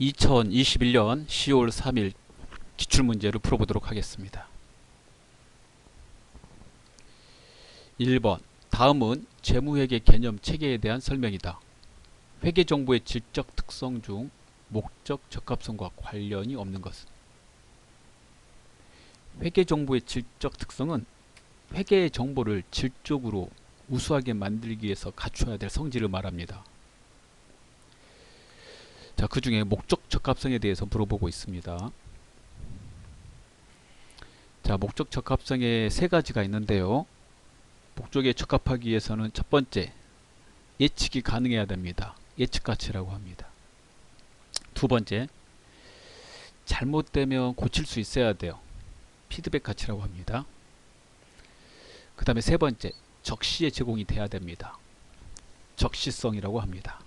2021년 10월 3일 기출문제를 풀어보도록 하겠습니다. 1번. 다음은 재무회계 개념 체계에 대한 설명이다. 회계정보의 질적 특성 중 목적 적합성과 관련이 없는 것은? 회계정보의 질적 특성은 회계의 정보를 질적으로 우수하게 만들기 위해서 갖춰야 될 성질을 말합니다. 자, 그 중에 목적 적합성에 대해서 물어보고 있습니다. 자, 목적 적합성에 세 가지가 있는데요. 목적에 적합하기 위해서는 첫 번째, 예측이 가능해야 됩니다. 예측 가치라고 합니다. 두 번째, 잘못되면 고칠 수 있어야 돼요. 피드백 가치라고 합니다. 그 다음에 세 번째, 적시에 제공이 돼야 됩니다. 적시성이라고 합니다.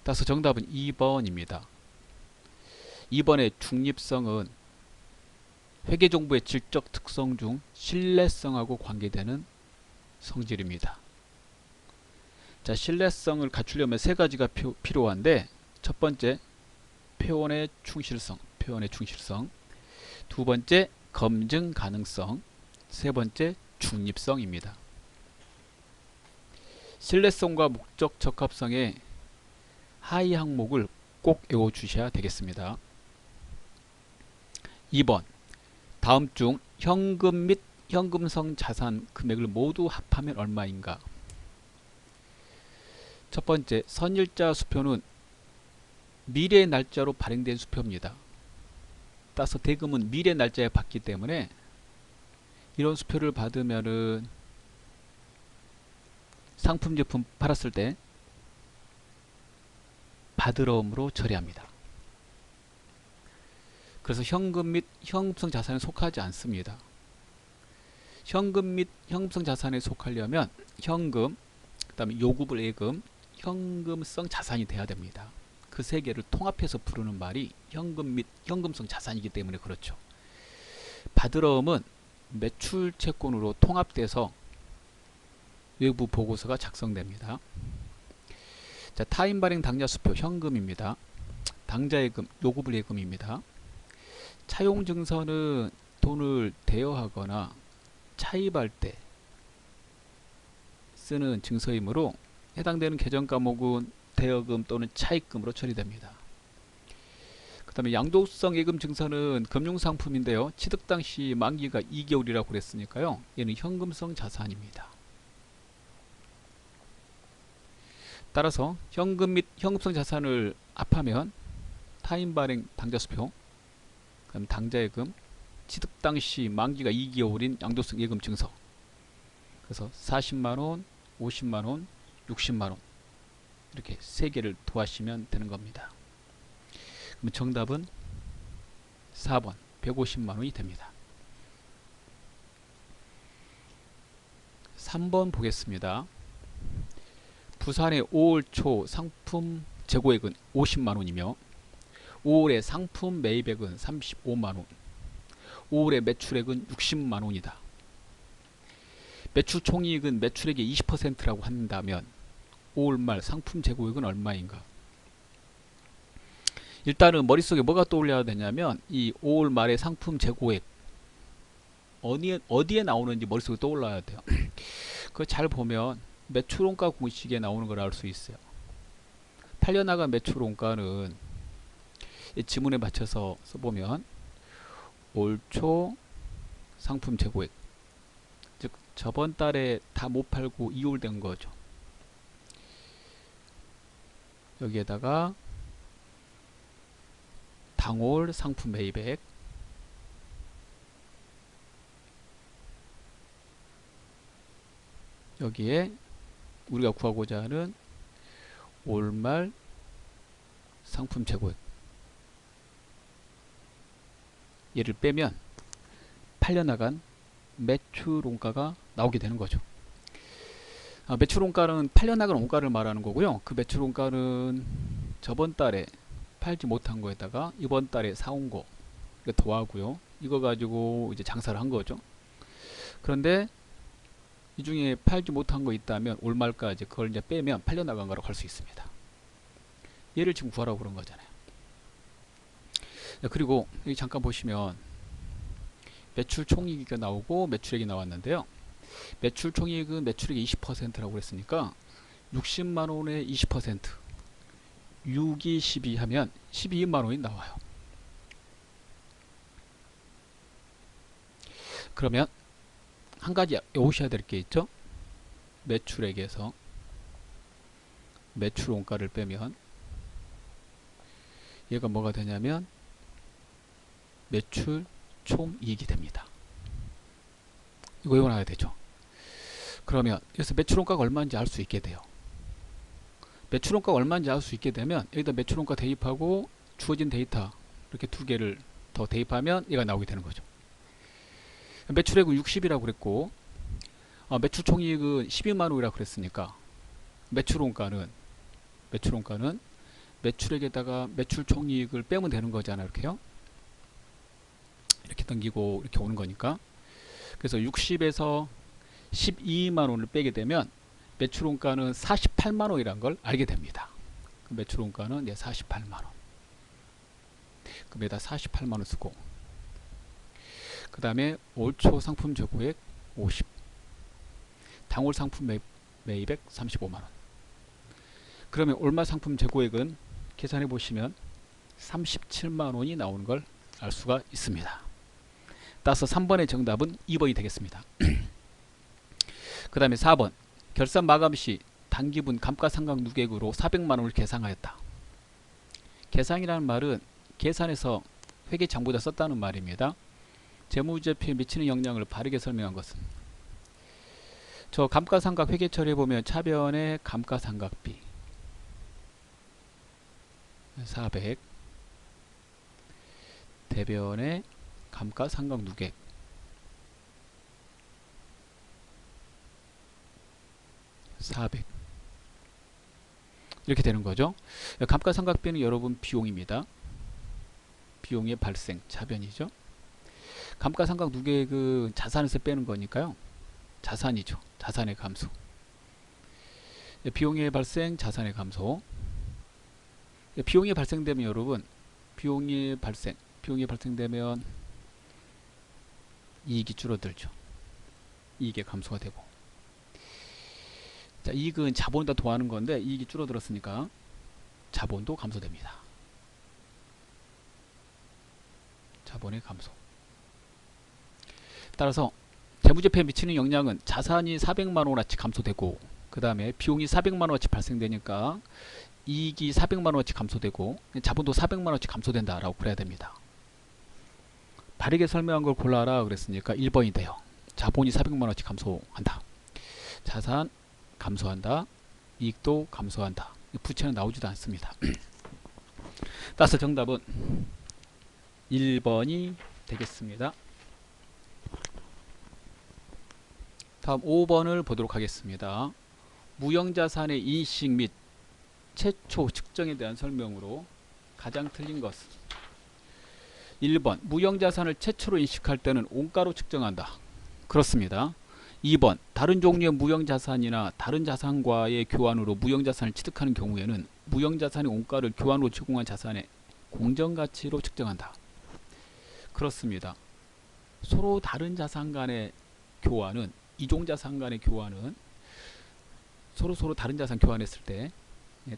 따라서 정답은 2번입니다. 2번의 중립성은 회계정보의 질적 특성 중 신뢰성하고 관계되는 성질입니다. 자, 신뢰성을 갖추려면 세 가지가 필요한데, 첫 번째, 표현의 충실성. 두 번째, 검증 가능성. 세 번째, 중립성입니다. 신뢰성과 목적 적합성의 하위 항목을 꼭 외워주셔야 되겠습니다. 2번. 다음 중 현금 및 현금성 자산 금액을 모두 합하면 얼마인가? 첫 번째, 선일자 수표는 미래의 날짜로 발행된 수표입니다. 따라서 대금은 미래 날짜에 받기 때문에 이런 수표를 받으면은 상품 제품 팔았을 때 받으러움으로 처리합니다. 그래서 현금 및 현금성 자산에 속하지 않습니다. 현금 및 현금성 자산에 속하려면 현금, 그 다음에 요구불 예금, 현금성 자산이 돼야 됩니다. 그 세 개를 통합해서 부르는 말이 현금 및 현금성 자산이기 때문에 그렇죠. 받으러움은 매출 채권으로 통합돼서 외부 보고서가 작성됩니다. 자, 타인 발행 당좌 수표 현금입니다. 당좌 예금, 요구불 예금입니다. 차용 증서는 돈을 대여하거나 차입할 때 쓰는 증서이므로 해당되는 계정 과목은 대여금 또는 차입금으로 처리됩니다. 그 다음에 양도성 예금 증서는 금융상품인데요. 취득 당시 만기가 2개월이라고 그랬으니까요. 얘는 현금성 자산입니다. 따라서 현금 및 현금성 자산을 합하면 타인 발행 당좌 수표, 그럼 당좌예금, 취득 당시 만기가 2개월인 양도성 예금 증서. 그래서 40만원, 50만원, 60만원 이렇게 세 개를 더하시면 되는 겁니다. 그럼 정답은 4번 150만원이 됩니다. 3번 보겠습니다. 부산의 5월 초 상품 재고액은 50만원이며 5월의 상품 매입액은 35만원, 5월의 매출액은 60만원이다. 매출 총이익은 매출액의 20%라고 한다면 5월 말 상품 재고액은 얼마인가? 일단은 머릿속에 뭐가 떠올려야 되냐면 이 5월 말의 상품 재고액 어디에 나오는지 머릿속에 떠올라야 돼요. 그거 잘 보면 매출원가 공식에 나오는 걸 알 수 있어요. 팔려나간 매출원가는 지문에 맞춰서 써보면 올 초 상품 재고액, 즉 저번 달에 다 못 팔고 2월 된 거죠. 여기에다가 당월 상품 매입액, 여기에 우리가 구하고자 하는 올말 상품 재고액, 얘를 빼면 팔려나간 매출원가가 나오게 되는 거죠. 매출원가는 팔려나간 원가를 말하는 거고요. 그 매출원가는 저번 달에 팔지 못한 거에다가 이번 달에 사온 거 이거 더하고요. 이거 가지고 이제 장사를 한 거죠. 그런데 이 중에 팔지 못한 거 있다면 올 말까지 그걸 이제 빼면 팔려나간 거라고 할 수 있습니다. 얘를 지금 구하라고 그런 거잖아요. 그리고 여기 잠깐 보시면 매출 총이익이 나오고 매출액이 나왔는데요. 매출 총이익은 매출액이 20%라고 그랬으니까 60만원에 20% 6이 12 하면 12만원이 나와요. 그러면 한 가지 외우셔야 될 게 있죠. 매출액에서 매출 원가를 빼면 얘가 뭐가 되냐면 매출 총이익이 됩니다. 이거 외워놔야 되죠. 그러면 여기서 매출 원가가 얼마인지 알 수 있게 돼요. 매출 원가가 얼마인지 알 수 있게 되면 여기다 매출 원가 대입하고 주어진 데이터 이렇게 두 개를 더 대입하면 얘가 나오게 되는 거죠. 매출액은 60이라고 그랬고 매출 총이익은 12만원이라고 그랬으니까 매출 원가는 매출액에다가 매출 총이익을 빼면 되는 거잖아요. 이렇게요. 이렇게 당기고 이렇게 오는 거니까. 그래서 60에서 12만원을 빼게 되면 매출 원가는 48만원이라는 걸 알게 됩니다. 매출 원가는 48만원. 그럼 여기다 48만원 쓰고 그 다음에 올초 상품 재고액 50, 당월 상품 매입액 35만원. 그러면 올말 상품 재고액은 계산해 보시면 37만원이 나오는 걸 알 수가 있습니다. 따라서 3번의 정답은 2번이 되겠습니다. 그 다음에 4번 결산 마감 시 당기분 감가상각 누계액으로 400만원을 계상하였다. 계상이라는 말은 계산해서 회계장부에다 썼다는 말입니다. 재무제표에 미치는 영향을 바르게 설명한 것은 저 감가상각 회계 처리해 보면 차변의 감가상각비 400 대변의 감가상각 누계액 이렇게 되는 거죠. 감가상각비는 여러분 비용입니다. 비용의 발생 차변이죠. 감가상각 누계액은 자산에서 빼는 거니까요. 자산이죠. 자산의 감소. 비용의 발생, 자산의 감소. 비용이 발생되면 여러분, 비용이 발생되면 이익이 줄어들죠. 이익의 감소가 되고. 자, 이익은 자본에다 더하는 건데 이익이 줄어들었으니까 자본도 감소됩니다. 자본의 감소. 따라서 재무제표에 미치는 영향은 자산이 400만원어치 감소되고 그 다음에 비용이 400만원어치 발생되니까 이익이 400만원어치 감소되고 자본도 400만원어치 감소된다 라고 그래야 됩니다. 바르게 설명한 걸 골라라 그랬으니까 1번이 돼요. 자본이 400만원어치 감소한다. 자산 감소한다. 이익도 감소한다. 부채는 나오지도 않습니다. 따라서 정답은 1번이 되겠습니다. 다음 5번을 보도록 하겠습니다. 무형자산의 인식 및 최초 측정에 대한 설명으로 가장 틀린 것은 1번 무형자산을 최초로 인식할 때는 원가로 측정한다. 그렇습니다. 2번 다른 종류의 무형자산이나 다른 자산과의 교환으로 무형자산을 취득하는 경우에는 무형자산의 원가를 교환으로 제공한 자산의 공정가치로 측정한다. 그렇습니다. 서로 다른 자산 간의 교환은 이종자산 간의 교환은 서로 다른 자산 교환했을 때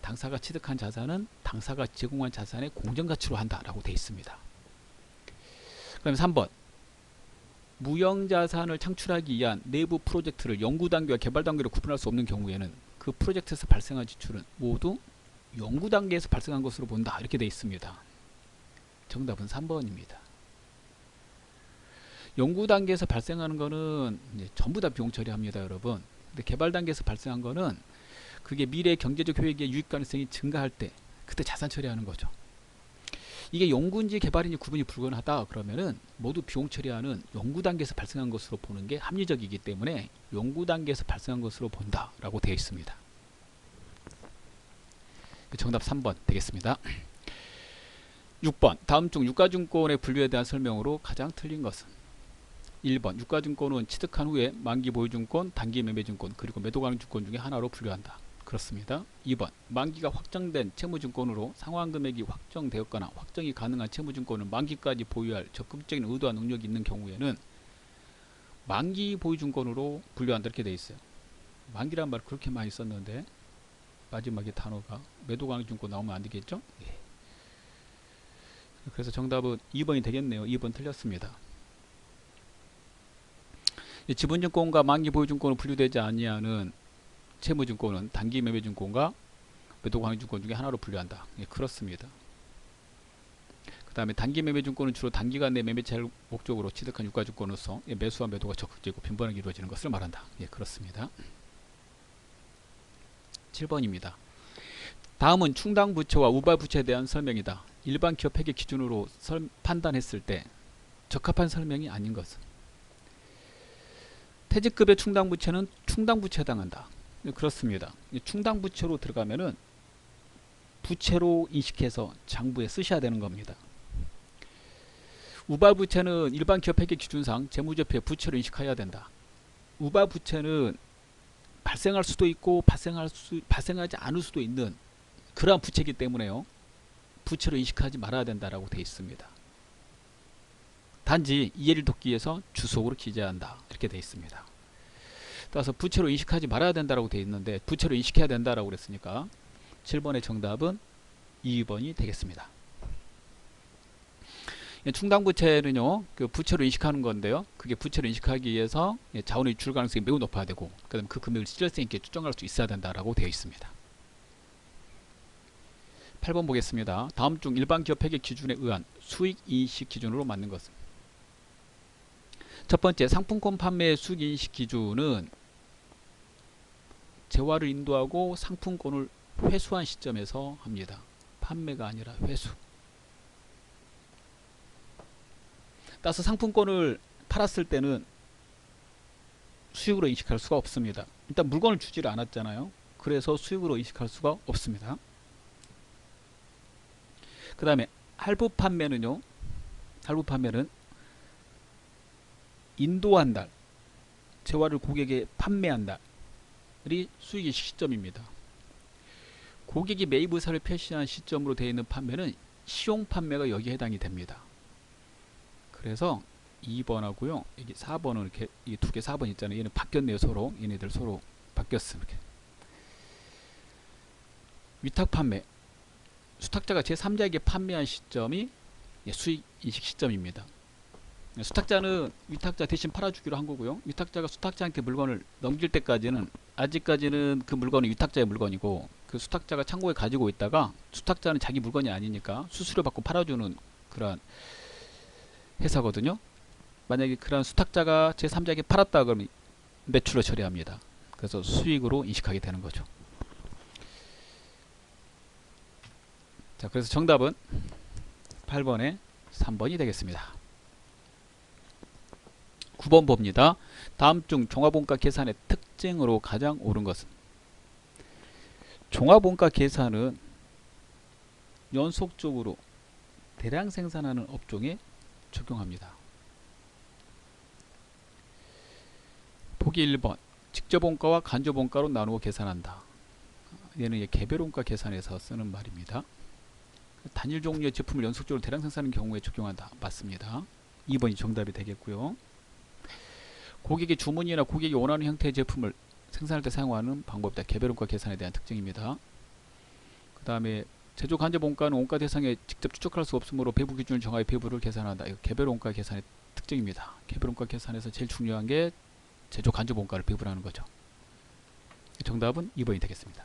당사가 취득한 자산은 당사가 제공한 자산의 공정가치로 한다라고 되어 있습니다. 그다음에 3번 무형자산을 창출하기 위한 내부 프로젝트를 연구단계와 개발단계로 구분할 수 없는 경우에는 그 프로젝트에서 발생한 지출은 모두 연구단계에서 발생한 것으로 본다. 이렇게 되어 있습니다. 정답은 3번입니다. 연구단계에서 발생하는 거는 이제 전부 다 비용 처리합니다, 여러분. 근데 개발단계에서 발생한 거는 그게 미래 경제적 효益의 유익 가능성이 증가할 때 그때 자산 처리하는 거죠. 이게 연구인지 개발인지 구분이 불가능하다 그러면은 모두 비용 처리하는 연구 단계에서 발생한 것으로 보는 게 합리적이기 때문에 연구 단계에서 발생한 것으로 본다라고 되어 있습니다. 정답 3번 되겠습니다. 6번 다음 중 유가증권의 분류에 대한 설명으로 가장 틀린 것은 1번 유가증권은 취득한 후에 만기 보유증권, 단기 매매증권, 그리고 매도 가능 증권 중에 하나로 분류한다. 그렇습니다. 2번 만기가 확정된 채무증권으로 상환금액이 확정되었거나 확정이 가능한 채무증권을 만기까지 보유할 적극적인 의도와 능력이 있는 경우에는 만기 보유증권으로 분류한다 이렇게 되어 있어요. 만기란 말을 그렇게 많이 썼는데 마지막에 단어가 매도가능증권 나오면 안 되겠죠? 예. 그래서 정답은 2번이 되겠네요. 2번 틀렸습니다. 지분증권과 만기 보유증권으로 분류되지 아니하는 채무증권은 단기 매매증권과 매도가능증권 중에 하나로 분류한다. 예, 그렇습니다. 그 다음에 단기 매매증권은 주로 단기간 내 매매차를 목적으로 취득한 유가증권으로서 매수와 매도가 적극적이고 빈번하게 이루어지는 것을 말한다. 예, 그렇습니다. 7번입니다. 다음은 충당부채와 우발부채에 대한 설명이다. 일반 기업 회계 기준으로 판단했을 때 적합한 설명이 아닌 것은 퇴직급의 충당부채는 충당부채에 해당한다. 그렇습니다. 충당부채로 들어가면은 부채로 인식해서 장부에 쓰셔야 되는 겁니다. 우발부채는 일반 기업 회계 기준상 재무제표에 부채로 인식해야 된다. 우발부채는 발생할 수도 있고 발생하지 않을 수도 있는 그러한 부채이기 때문에요. 부채로 인식하지 말아야 된다라고 되어 있습니다. 단지 이해를 돕기 위해서 주석으로 기재한다. 이렇게 되어 있습니다. 따라서 부채로 인식하지 말아야 된다라고 되어 있는데 부채로 인식해야 된다라고 그랬으니까 7번의 정답은 2번이 되겠습니다. 충당부채는요, 그 부채로 인식하는 건데요. 그게 부채로 인식하기 위해서 자원의 유출 가능성이 매우 높아야 되고, 그다음에 그 금액을 실질성 있게 추정할 수 있어야 된다라고 되어 있습니다. 8번 보겠습니다. 다음 중 일반 기업 회계 기준에 의한 수익 인식 기준으로 맞는 것은? 첫 번째, 상품권 판매의 수익 인식 기준은 재화를 인도하고 상품권을 회수한 시점에서 합니다. 판매가 아니라 회수. 따라서 상품권을 팔았을 때는 수익으로 인식할 수가 없습니다. 일단 물건을 주지를 않았잖아요. 그래서 수익으로 인식할 수가 없습니다. 그 다음에 할부 판매는요. 할부 판매는 인도한 달, 재화를 고객에 판매한 달이 수익 인식 시점입니다. 고객이 매입 의사를 표시한 시점으로 되어 있는 판매는 시용 판매가 여기에 해당이 됩니다. 그래서 2번하고요. 여기 4번은 이렇게 이 두 개 4번 있잖아요. 얘는 바뀌었네요. 서로. 얘네들 서로 바뀌었어요. 이렇게. 위탁 판매. 수탁자가 제3자에게 판매한 시점이 수익 인식 시점입니다. 수탁자는 위탁자 대신 팔아주기로 한 거고요. 위탁자가 수탁자한테 물건을 넘길 때까지는 아직까지는 그 물건은 위탁자의 물건이고 그 수탁자가 창고에 가지고 있다가 수탁자는 자기 물건이 아니니까 수수료 받고 팔아주는 그런 회사거든요. 만약에 그런 수탁자가 제3자에게 팔았다 그러면 매출로 처리합니다. 그래서 수익으로 인식하게 되는 거죠. 자, 그래서 정답은 8번에 3번이 되겠습니다. 9번 봅니다. 다음 중 종합원가 계산의 특징으로 가장 옳은 것은? 종합원가 계산은 연속적으로 대량 생산하는 업종에 적용합니다. 보기 1번 직접원가와 간접원가로 나누어 계산한다. 얘는 개별원가 계산에서 쓰는 말입니다. 단일 종류의 제품을 연속적으로 대량 생산하는 경우에 적용한다. 맞습니다. 2번이 정답이 되겠고요. 고객의 주문이나 고객이 원하는 형태의 제품을 생산할 때 사용하는 방법이다. 개별원가 계산에 대한 특징입니다. 그 다음에 제조 간접 원가는 원가 대상에 직접 추적할 수 없으므로 배부 기준을 정하여 배부를 계산한다. 이거 개별 원가 계산의 특징입니다. 개별 원가 계산에서 제일 중요한 게 제조 간접 원가를 배부하는 거죠. 정답은 2번이 되겠습니다.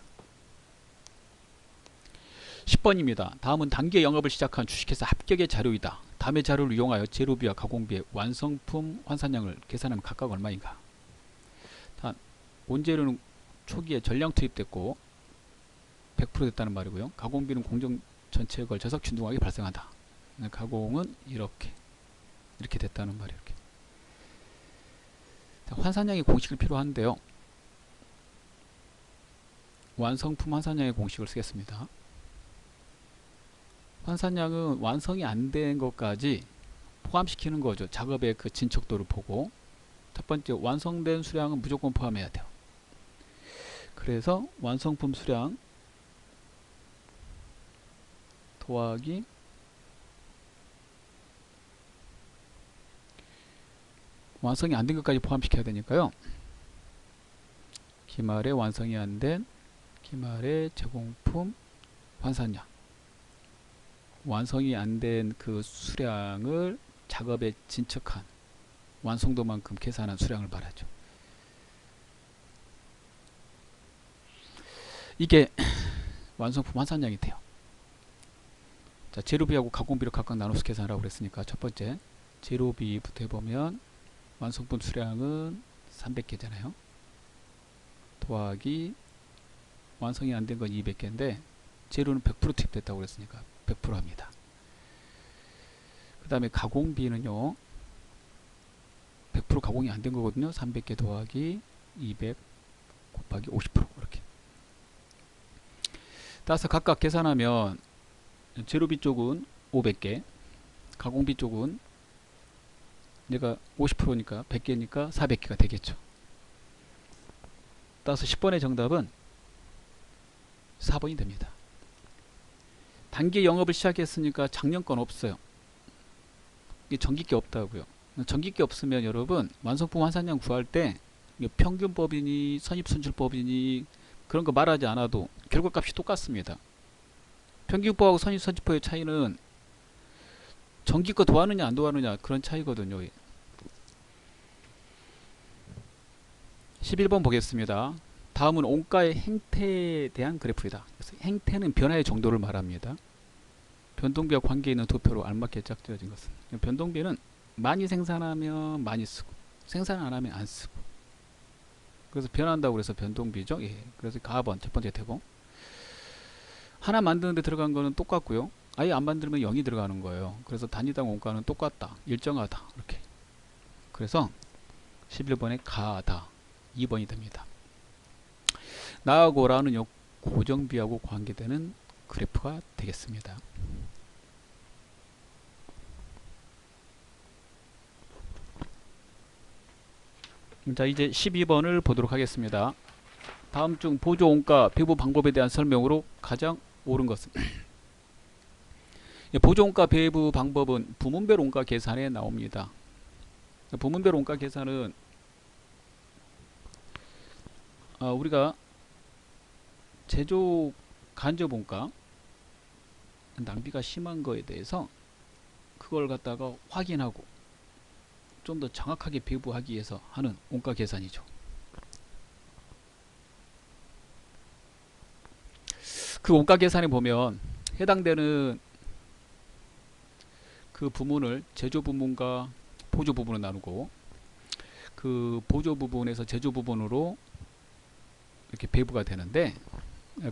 10번입니다. 다음은 단기에 영업을 시작한 주식회사 합격의 자료이다. 다음의 자료를 이용하여 재료비와 가공비의 완성품 환산량을 계산하면 각각 얼마인가? 단, 원재료는 초기에 전량 투입됐고 100% 됐다는 말이고요. 가공비는 공정 전체에 걸쳐서 균등하게 발생한다. 가공은 이렇게 됐다는 말이에요. 이렇게. 환산량의 공식을 필요한데요. 완성품 환산량의 공식을 쓰겠습니다. 환산량은 완성이 안 된 것까지 포함시키는 거죠. 작업의 그 진척도를 보고 첫 번째 완성된 수량은 무조건 포함해야 돼요. 그래서 완성품 수량 더하기 완성이 안 된 것까지 포함시켜야 되니까요. 기말에 완성이 안 된 기말의 제공품 환산량, 완성이 안 된 그 수량을 작업에 진척한 완성도만큼 계산한 수량을 말하죠. 이게 완성품 환산량이 돼요. 자, 재료비하고 가공비를 각각 나눠서 계산하라고 그랬으니까 첫 번째 재료비부터 해보면 완성품 수량은 300개잖아요. 더하기 완성이 안 된 건 200개인데 재료는 100% 투입됐다고 그랬으니까 100% 합니다. 그 다음에 가공비는요, 100% 가공이 안 된 거거든요. 300개 더하기 200 곱하기 50% 이렇게. 따라서 각각 계산하면 재료비 쪽은 500개, 가공비 쪽은 내가 50%니까 100개니까 400개가 되겠죠. 따라서 10번의 정답은 4번이 됩니다. 단기 영업을 시작했으니까 작년 건 없어요. 이게 전기계 없다고요. 전기계 없으면 여러분 완성품 환산량 구할 때 평균법이니 선입선출법이니 그런 거 말하지 않아도 결과값이 똑같습니다. 평균법하고 선입선출법의 차이는 전기 거 더하느냐 안 더하느냐 그런 차이거든요. 11번 보겠습니다. 다음은 원가의 행태에 대한 그래프이다. 그래서 행태는 변화의 정도를 말합니다. 변동비와 관계 있는 도표로 알맞게 짝지어진 것은, 변동비는 많이 생산하면 많이 쓰고 생산 안 하면 안 쓰고, 그래서 변한다고 그래서 변동비죠. 예. 그래서 4번 첫 번째 태공. 하나 만드는데 들어간 거는 똑같고요. 아예 안 만들면 0이 들어가는 거예요. 그래서 단위당 원가는 똑같다, 일정하다 이렇게. 그래서 11번에 가다 2번이 됩니다. 나하고라는 요 고정비하고 관계되는 그래프가 되겠습니다. 자, 이제 12번을 보도록 하겠습니다. 다음 중 보조 원가 배부 방법에 대한 설명으로 가장 옳은 것은, 보조 원가 배부 방법은 부문별 원가 계산에 나옵니다. 부문별 원가 계산은 우리가 제조 간접 원가 낭비가 심한 거에 대해서 그걸 갖다가 확인하고 좀 더 정확하게 배부하기 위해서 하는 원가 계산이죠. 그 원가 계산에 보면 해당되는 그 부문을 제조 부문과 보조 부문을 나누고, 그 보조 부분에서 제조 부분으로 이렇게 배부가 되는데,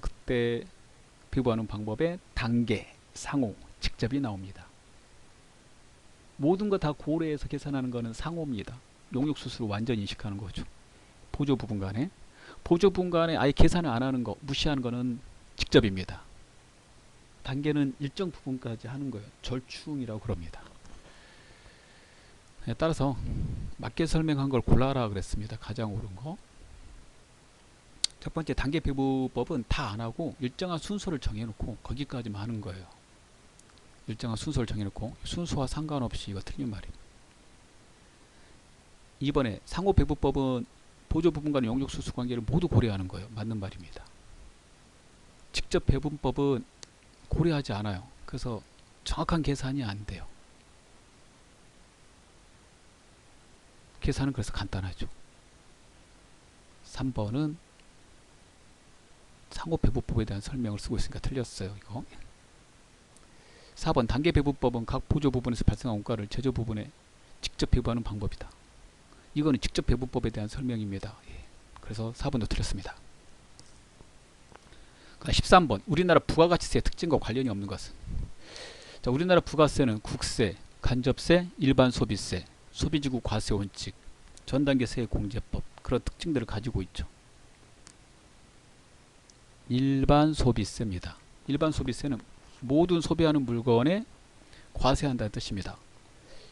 그때 배부하는 방법에 단계, 상호, 직접이 나옵니다. 모든 거 다 고려해서 계산하는 거는 상호입니다. 용역수수로 완전히 인식하는 거죠. 보조 부분 간에. 보조 부분 간에 아예 계산을 안 하는 거, 무시하는 거는 직접입니다. 단계는 일정 부분까지 하는 거예요. 절충이라고 그럽니다. 따라서 맞게 설명한 걸 골라라 그랬습니다. 가장 옳은 거. 첫 번째 단계 배부법은 다 안 하고 일정한 순서를 정해놓고 거기까지만 하는 거예요. 일정한 순서를 정해놓고 순서와 상관없이 이거 틀린 말입니다. 2번에 상호 배부법은 보조 부분 간의 용역수수 관계를 모두 고려하는 거예요. 맞는 말입니다. 직접 배분법은 고려하지 않아요. 그래서 정확한 계산이 안 돼요. 계산은 그래서 간단하죠. 3번은 상호 배부법에 대한 설명을 쓰고 있으니까 틀렸어요. 이거. 4번 단계 배부법은 각 보조 부분에서 발생한 원가를 제조 부분에 직접 배부하는 방법이다. 이거는 직접 배부법에 대한 설명입니다. 예. 그래서 4번도 틀렸습니다. 13번 우리나라 부가가치세 특징과 관련이 없는 것은, 자, 우리나라 부가세는 국세, 간접세, 일반 소비세, 소비지구 과세 원칙, 전단계 세액 공제법, 그런 특징들을 가지고 있죠. 일반 소비세입니다. 일반 소비세는 모든 소비하는 물건에 과세한다는 뜻입니다.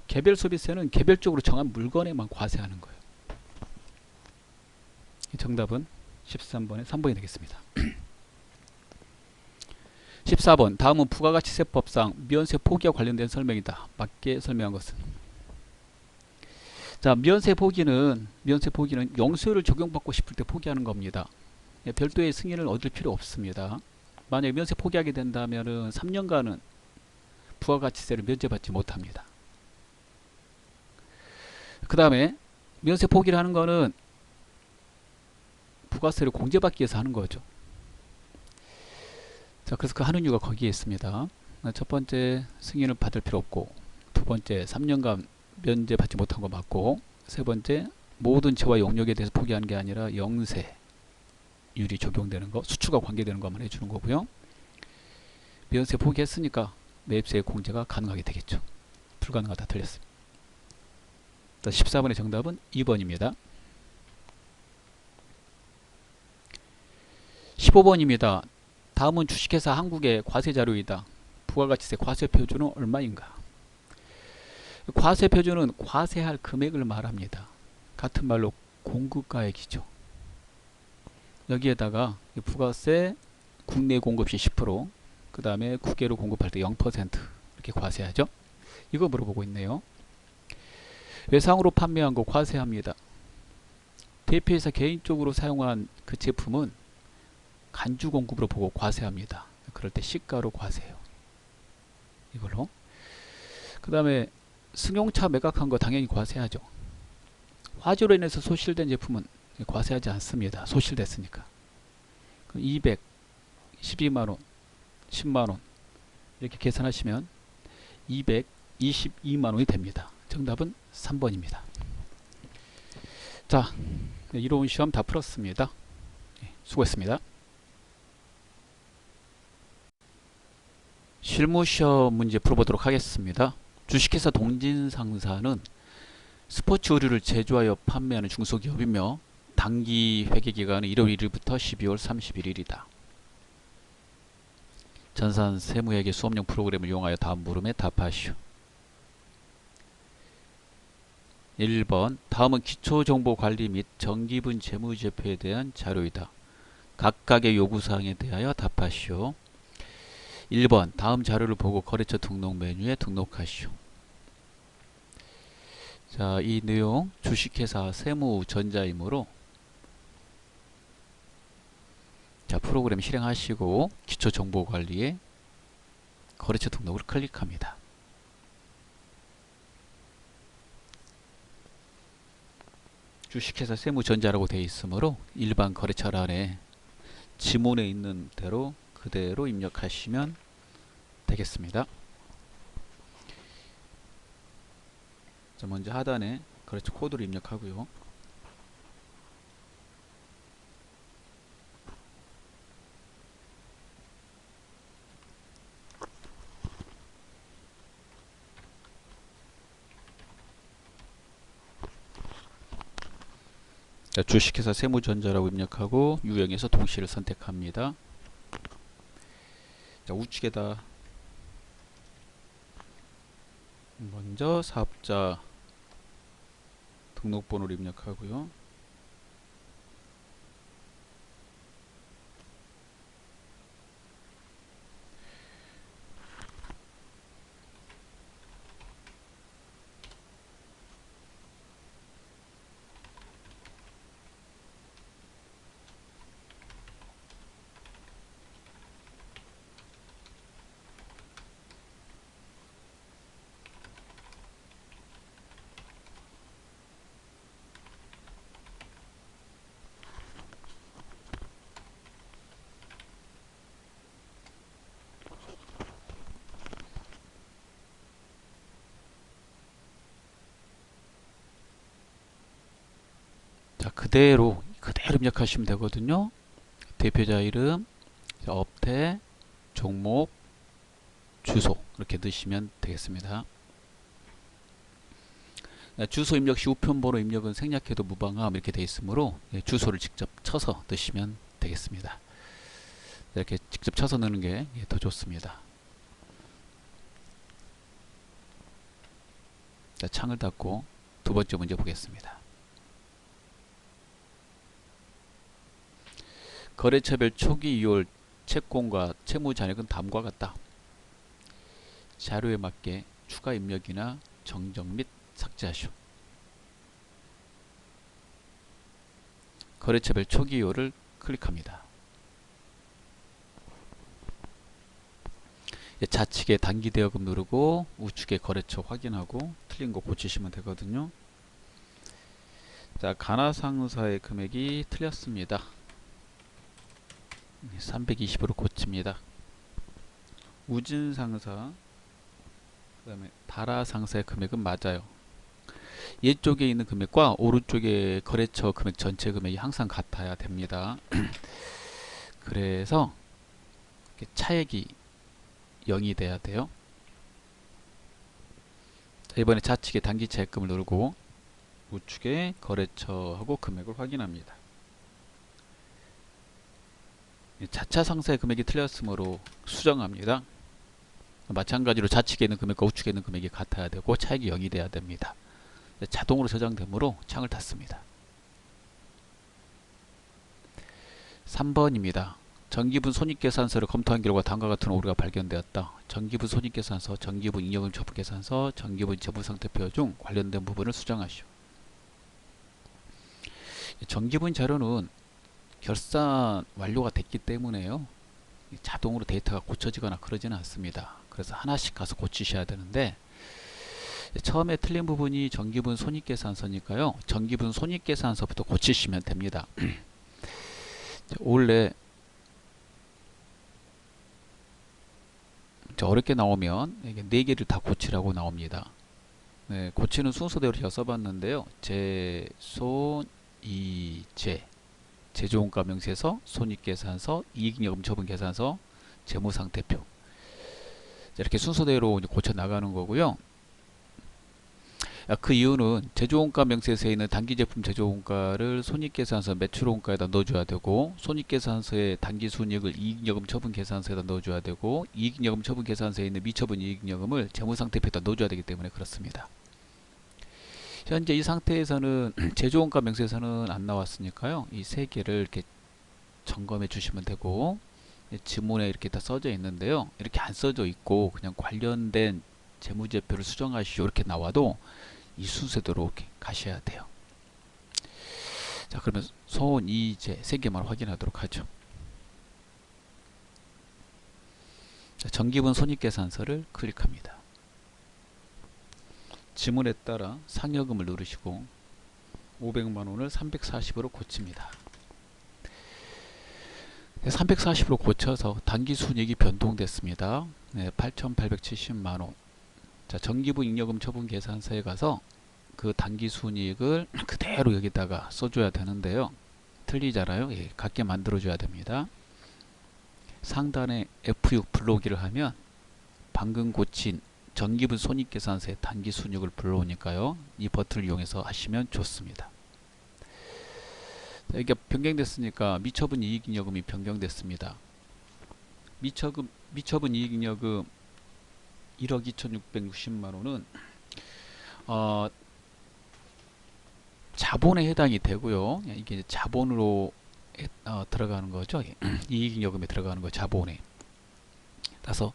개별 소비세는 개별적으로 정한 물건에만 과세하는 거예요. 정답은 13번에 3번이 되겠습니다. 14번 다음은 부가가치세법상 미연세 포기와 관련된 설명이다. 맞게 설명한 것은. 자, 미연세 포기는 영수율을 적용받고 싶을 때 포기하는 겁니다. 별도의 승인을 얻을 필요 없습니다. 만약에 미연세 포기하게 된다면은 3년간은 부가가치세를 면제받지 못합니다. 그 다음에 미연세 포기를 하는 거는 부가세를 공제받기 위해서 하는 거죠. 자, 그래서 그 하는 이유가 거기에 있습니다. 첫 번째, 승인을 받을 필요 없고, 두 번째, 3년간 면제받지 못한 거 맞고, 세 번째, 모든 재화 용역에 대해서 포기하는 게 아니라 영세율이 적용되는 거, 수출과 관계되는 것만 해주는 거고요. 미연세 포기했으니까 매입세 공제가 가능하게 되겠죠. 불가능하다 틀렸습니다. 14번의 정답은 2번입니다. 15번입니다. 다음은 주식회사 한국의 과세자료이다. 부가가치세 과세표준은 얼마인가? 과세표준은 과세할 금액을 말합니다. 같은 말로 공급가액이죠. 여기에다가 부가세 국내 공급 시 10%, 그 다음에 국외로 공급할 때 0% 이렇게 과세하죠. 이거 물어보고 있네요. 외상으로 판매한 거 과세합니다. 대표이사 개인적으로 사용한 그 제품은 간주 공급으로 보고 과세합니다. 그럴 때 시가로 과세해요. 이걸로. 그 다음에 승용차 매각한 거 당연히 과세하죠. 화재로 인해서 소실된 제품은 과세하지 않습니다. 소실됐으니까. 200, 12만원, 10만원 이렇게 계산하시면 222만원이 됩니다. 정답은 3번입니다. 자, 이로운 시험 다 풀었습니다. 수고했습니다. 실무시험 문제 풀어보도록 하겠습니다. 주식회사 동진상사는 스포츠 의류를 제조하여 판매하는 중소기업이며 단기 회계기간은 1월 1일부터 12월 31일이다. 전산 세무회계 수업용 프로그램을 이용하여 다음 물음에 답하시오. 1번 다음은 기초정보관리 및 정기분 재무제표에 대한 자료이다. 각각의 요구사항에 대하여 답하시오. 1번 다음 자료를 보고 거래처 등록 메뉴에 등록하시오. 자, 이 내용 주식회사 세무전자이므로 자, 프로그램 실행하시고 기초정보관리에 거래처 등록을 클릭합니다. 주식회사 세무전자라고 되어 있으므로 일반 거래처란에 지문에 있는 대로 그대로 입력하시면 되겠습니다. 자, 먼저 하단에 거래처 코드를 입력하고요. 자, 주식회사 세무전자라고 입력하고 유형에서 동시를 선택합니다. 자, 우측에다 먼저 사업자 등록번호를 입력하고요. 자, 그대로 입력하시면 되거든요. 대표자 이름, 업태, 종목, 주소 이렇게 넣으시면 되겠습니다. 주소 입력 시 우편번호 입력은 생략해도 무방함 이렇게 되어 있으므로 주소를 직접 쳐서 넣으시면 되겠습니다. 이렇게 직접 쳐서 넣는 게 더 좋습니다. 자, 창을 닫고 두 번째 문제 보겠습니다. 거래처별 초기 이율 채권과 채무 잔액은 다음과 같다. 자료에 맞게 추가 입력이나 정정 및 삭제하시오. 거래처별 초기 이율을 클릭합니다. 좌측에 단기 대여금 누르고 우측에 거래처 확인하고 틀린 거 고치시면 되거든요. 자, 가나상사의 금액이 틀렸습니다. 320으로 고칩니다. 우진상사 그 다음에 다라상사의 금액은 맞아요. 얘쪽에 있는 금액과 오른쪽에 거래처 금액 전체 금액이 항상 같아야 됩니다. 그래서 차액이 0이 돼야 돼요. 자, 이번에 좌측에 단기 차액금을 누르고 우측에 거래처하고 금액을 확인합니다. 자차 상사의 금액이 틀렸으므로 수정합니다. 마찬가지로 좌측에 있는 금액과 우측에 있는 금액이 같아야 되고 차액이 0이 돼야 됩니다. 자동으로 저장되므로 창을 닫습니다. 3번입니다. 정기분 손익계산서를 검토한 결과 다음과 같은 오류가 발견되었다. 정기분 손익계산서, 정기분 잉여금 처분계산서, 정기분 재무상태표 중 관련된 부분을 수정하시오. 정기분 자료는 결산 완료가 됐기 때문에요. 자동으로 데이터가 고쳐지거나 그러지는 않습니다. 그래서 하나씩 가서 고치셔야 되는데 처음에 틀린 부분이 정기분 손익계산서니까요. 정기분 손익계산서부터 고치시면 됩니다. 원래 어렵게 나오면 이게 4개를 다 고치라고 나옵니다. 네, 고치는 순서대로 제가 써봤는데요. 제, 손, 이, 제 제조원가 명세서, 손익계산서, 이익잉여금 처분계산서, 재무상태표 이렇게 순서대로 고쳐 나가는 거고요. 그 이유는 제조원가 명세서에 있는 단기제품 제조원가를 손익계산서 매출원가에다 넣어줘야 되고 손익계산서의 단기순이익을 이익잉여금 처분계산서에다 넣어줘야 되고 이익잉여금 처분계산서에 있는 미처분 이익잉여금을 재무상태표에다 넣어줘야 되기 때문에 그렇습니다. 현재 이 상태에서는 제조원가 명세서는 안 나왔으니까요. 이 세 개를 이렇게 점검해 주시면 되고 지문에 이렇게 다 써져 있는데요. 이렇게 안 써져 있고 그냥 관련된 재무제표를 수정하시오 이렇게 나와도 이 순서대로 이렇게 가셔야 돼요. 자, 그러면 손, 이, 제 세 개만 확인하도록 하죠. 자, 정기분 손익계산서를 클릭합니다. 지문에 따라 상여금을 누르시고 500만원을 340으로 고칩니다. 340으로 고쳐서 단기순이익이 변동됐습니다. 네, 8,870만원. 자, 정기분 잉여금 처분 계산서에 가서 그 단기순이익을 그대로 여기다가 써줘야 되는데요. 틀리잖아요. 예, 같게 만들어줘야 됩니다. 상단에 F6 불러오기를 하면 방금 고친 정기분 손익계산서의 단기순이익을 불러오니까요. 이 버튼을 이용해서 하시면 좋습니다. 자, 이게 변경됐으니까 미처분 이익잉여금이 변경됐습니다. 미처분 이익잉여금 1억 2,660만원은 자본에 해당이 되고요. 이게 자본으로 들어가는 거죠. 이익잉여금에 들어가는 거 자본에. 따라서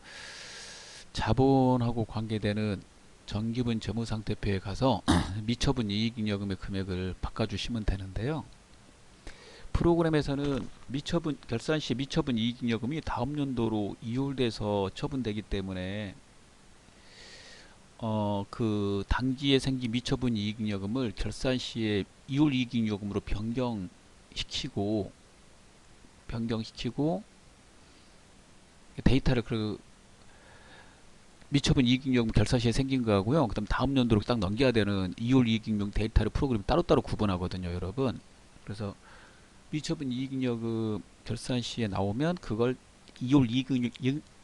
자본하고 관계되는 정기분 재무상태표에 가서 미처분 이익잉여금의 금액을 바꿔주시면 되는데요. 프로그램에서는 결산 시 미처분 이익잉여금이 다음 연도로 이율돼서 처분되기 때문에 그 단기에 생긴 미처분 이익잉여금을 결산 시에 이율 이익잉여금으로 변경시키고 데이터를 미처분 이익잉여금 결산 시에 생긴 거하고요. 그다음 다음 연도로 딱 넘겨야 되는 이율 이익잉여금 데이터를 프로그램이 따로따로 구분하거든요, 여러분. 그래서 미처분 이익잉여금 결산 시에 나오면 그걸 이율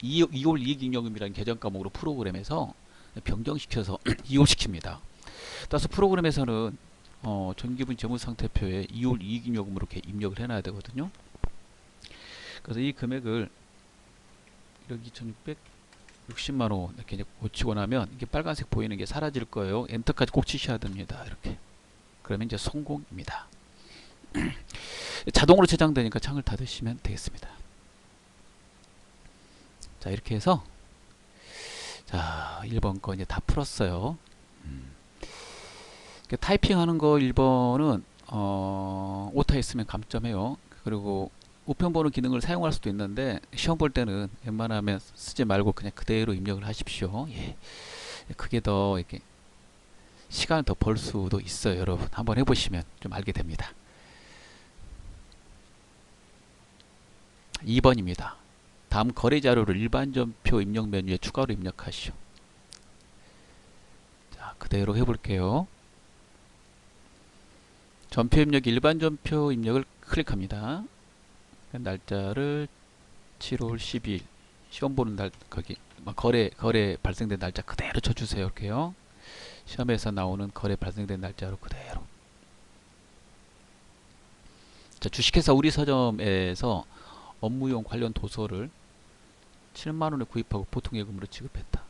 이익잉여금이라는 계정 과목으로 프로그램에서 변경시켜서 이율시킵니다. 따라서 프로그램에서는 정기분 재무상태표에 이율 이익잉여금으로 이렇게 입력을 해놔야 되거든요. 그래서 이 금액을 1억 2,660만원 이렇게 고치고 나면 이게 빨간색 보이는 게 사라질 거예요. 엔터까지 꼭 치셔야 됩니다. 이렇게. 그러면 이제 성공입니다. 자동으로 저장되니까 창을 닫으시면 되겠습니다. 자, 이렇게 해서 자 1번 거 이제 다 풀었어요. 타이핑하는 거 1번은 오타 있으면 감점해요. 그리고 우편 보는 기능을 사용할 수도 있는데 시험 볼 때는 웬만하면 쓰지 말고 그냥 그대로 입력을 하십시오. 예. 그게 더 이렇게 시간을 더 벌 수도 있어요. 여러분 한번 해보시면 좀 알게 됩니다. 2번입니다. 다음 거래 자료를 일반 전표 입력 메뉴에 추가로 입력하시오. 자, 그대로 해볼게요. 전표 입력 일반 전표 입력을 클릭합니다. 날짜를 7월 12일 시험 보는 날 거기 거래 발생된 날짜 그대로 쳐주세요. 이렇게요. 시험에서 나오는 거래 발생된 날짜로 그대로. 자, 주식회사 우리 서점에서 업무용 관련 도서를 7만원에 구입하고 보통예금으로 지급했다.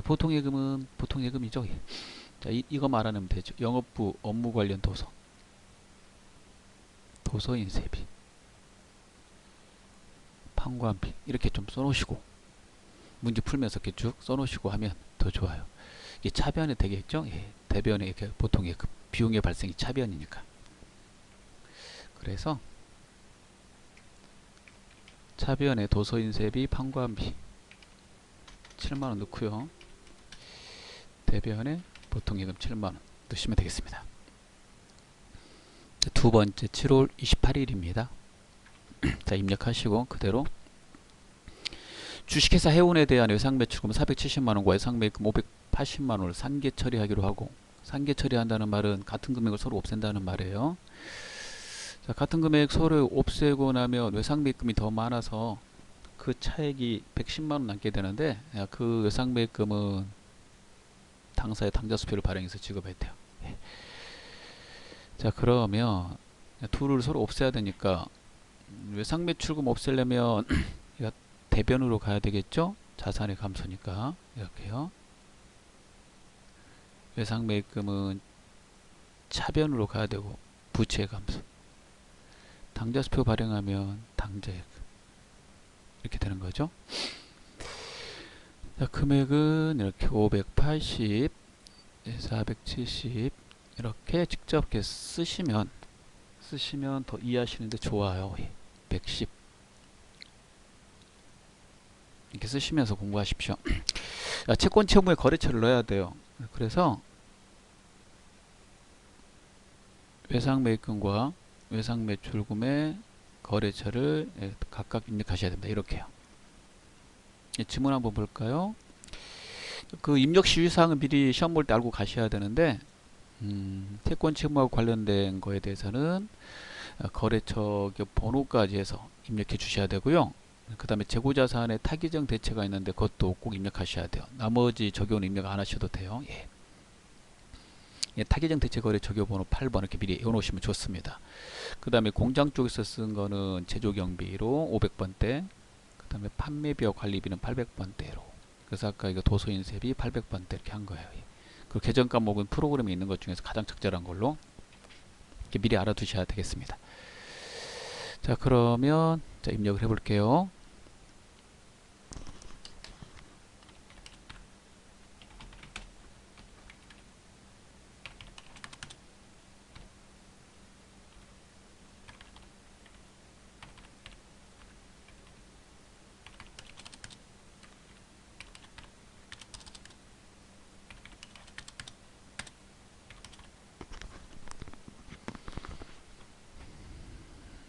보통예금은 보통예금이죠. 자, 이거 말하면 되죠. 영업부 업무 관련 도서, 도서 인쇄비, 판관비 이렇게 좀 써놓으시고 문제 풀면서 이렇게 쭉 써놓으시고 하면 더 좋아요. 이게 차변이 되겠죠. 예, 대변에 이렇게 보통예금 비용의 발생이 차변이니까. 그래서 차변에 도서인쇄비, 판관비 7만원 넣고요. 대변에 보통예금 7만원 넣으시면 되겠습니다. 두 번째 7월 28일입니다. 자, 입력하시고 그대로 주식회사 해운에 대한 외상매출금 470만원과 외상매입금 580만원을 상계 처리하기로 하고, 상계 처리한다는 말은 같은 금액을 서로 없앤다는 말이에요. 자, 같은 금액 서로 없애고 나면 외상매입금이 더 많아서 그 차액이 110만원 남게 되는데, 그 외상매입금은 당사의 당좌수표를 발행해서 지급해야 돼요. 예. 자, 그러면 둘을 서로 없애야 되니까 외상매출금 없애려면 대변으로 가야 되겠죠. 자산의 감소니까 이렇게요. 외상매입금은 차변으로 가야 되고 부채의 감소. 당좌수표 발행하면 당좌액 이렇게 되는 거죠. 자, 금액은 이렇게 580, 470 이렇게 직접 이렇게 쓰시면 더 이해하시는데 좋아요. 110 이렇게 쓰시면서 공부하십시오. 채권 채무의 거래처를 넣어야 돼요. 그래서 외상매입금과 외상매출금의 거래처를 각각 입력하셔야 됩니다. 이렇게요. 지문 한번 볼까요? 그 입력 시유사항은 미리 시험 볼 때 알고 가셔야 되는데, 채권 채무하고 관련된 거에 대해서는 거래처 번호까지 해서 입력해 주셔야 되고요. 그 다음에 재고자산의 타기정 대체가 있는데 그것도 꼭 입력하셔야 돼요. 나머지 적용은 입력 안 하셔도 돼요. 예. 예, 타기정 대체 거래 적용번호 8번 이렇게 미리 외워놓으시면 좋습니다. 그 다음에 공장 쪽에서 쓴 거는 제조경비로 500번대, 그 다음에 판매비와 관리비는 800번대로, 그래서 아까 이거 도서인쇄비 800번대 이렇게 한 거예요. 예. 그리고 계정 과목은 프로그램에 있는 것 중에서 가장 적절한 걸로 이렇게 미리 알아두셔야 되겠습니다. 자, 그러면 자, 입력을 해볼게요.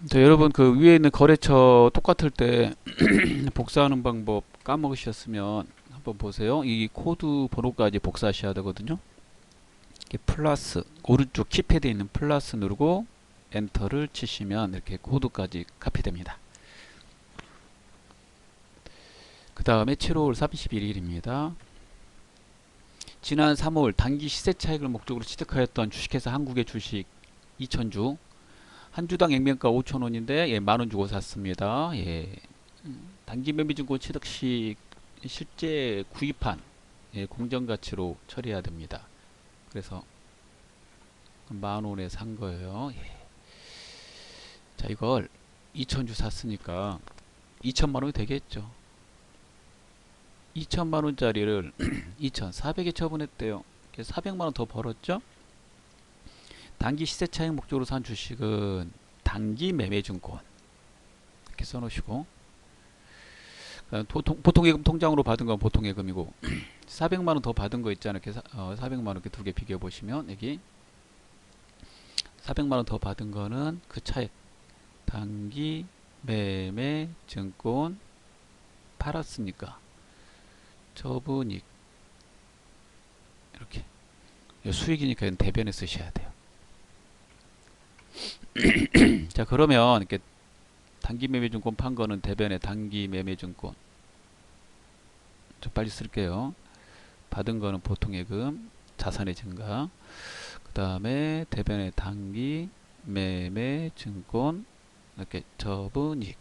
자, 여러분 그 위에 있는 거래처 똑같을 때 복사하는 방법 까먹으셨으면 한번 보세요. 이 코드 번호까지 복사하셔야 되거든요. 이렇게 플러스 오른쪽 키패드에 있는 플러스 누르고 엔터를 치시면 이렇게 코드까지 카피됩니다. 그 다음에 7월 31일입니다. 지난 3월 단기 시세 차익을 목적으로 취득하였던 주식회사 한국의 주식 2000주, 한 주당 액면가 5,000원인데 예, 만원 주고 샀습니다. 예. 단기 매매증권 취득 시 실제 구입한 예, 공정가치로 처리해야 됩니다. 그래서 만원에 산 거예요. 예. 자, 이걸 2,000주 샀으니까 2천만 원이 되겠죠. 2천만 원짜리를 2,400에 처분했대요. 400만 원 더 벌었죠. 단기 시세 차익 목적으로 산 주식은 단기 매매증권 이렇게 써놓으시고, 보통예금 통장으로 받은 건 보통예금이고 400만 원 더 받은 거 있잖아요. 이렇게 400만 원 이렇게 두 개 비교해 보시면 여기 400만 원 더 받은 거는 그 차익 단기 매매 증권 팔았으니까 처분익 이렇게 수익이니까 대변에 쓰셔야 돼요. 자, 그러면 이렇게 단기 매매증권 판 거는 대변에 단기 매매증권 좀 빨리 쓸게요. 받은 거는 보통예금 자산의 증가, 그 다음에 대변에 단기 매매증권 이렇게 처분익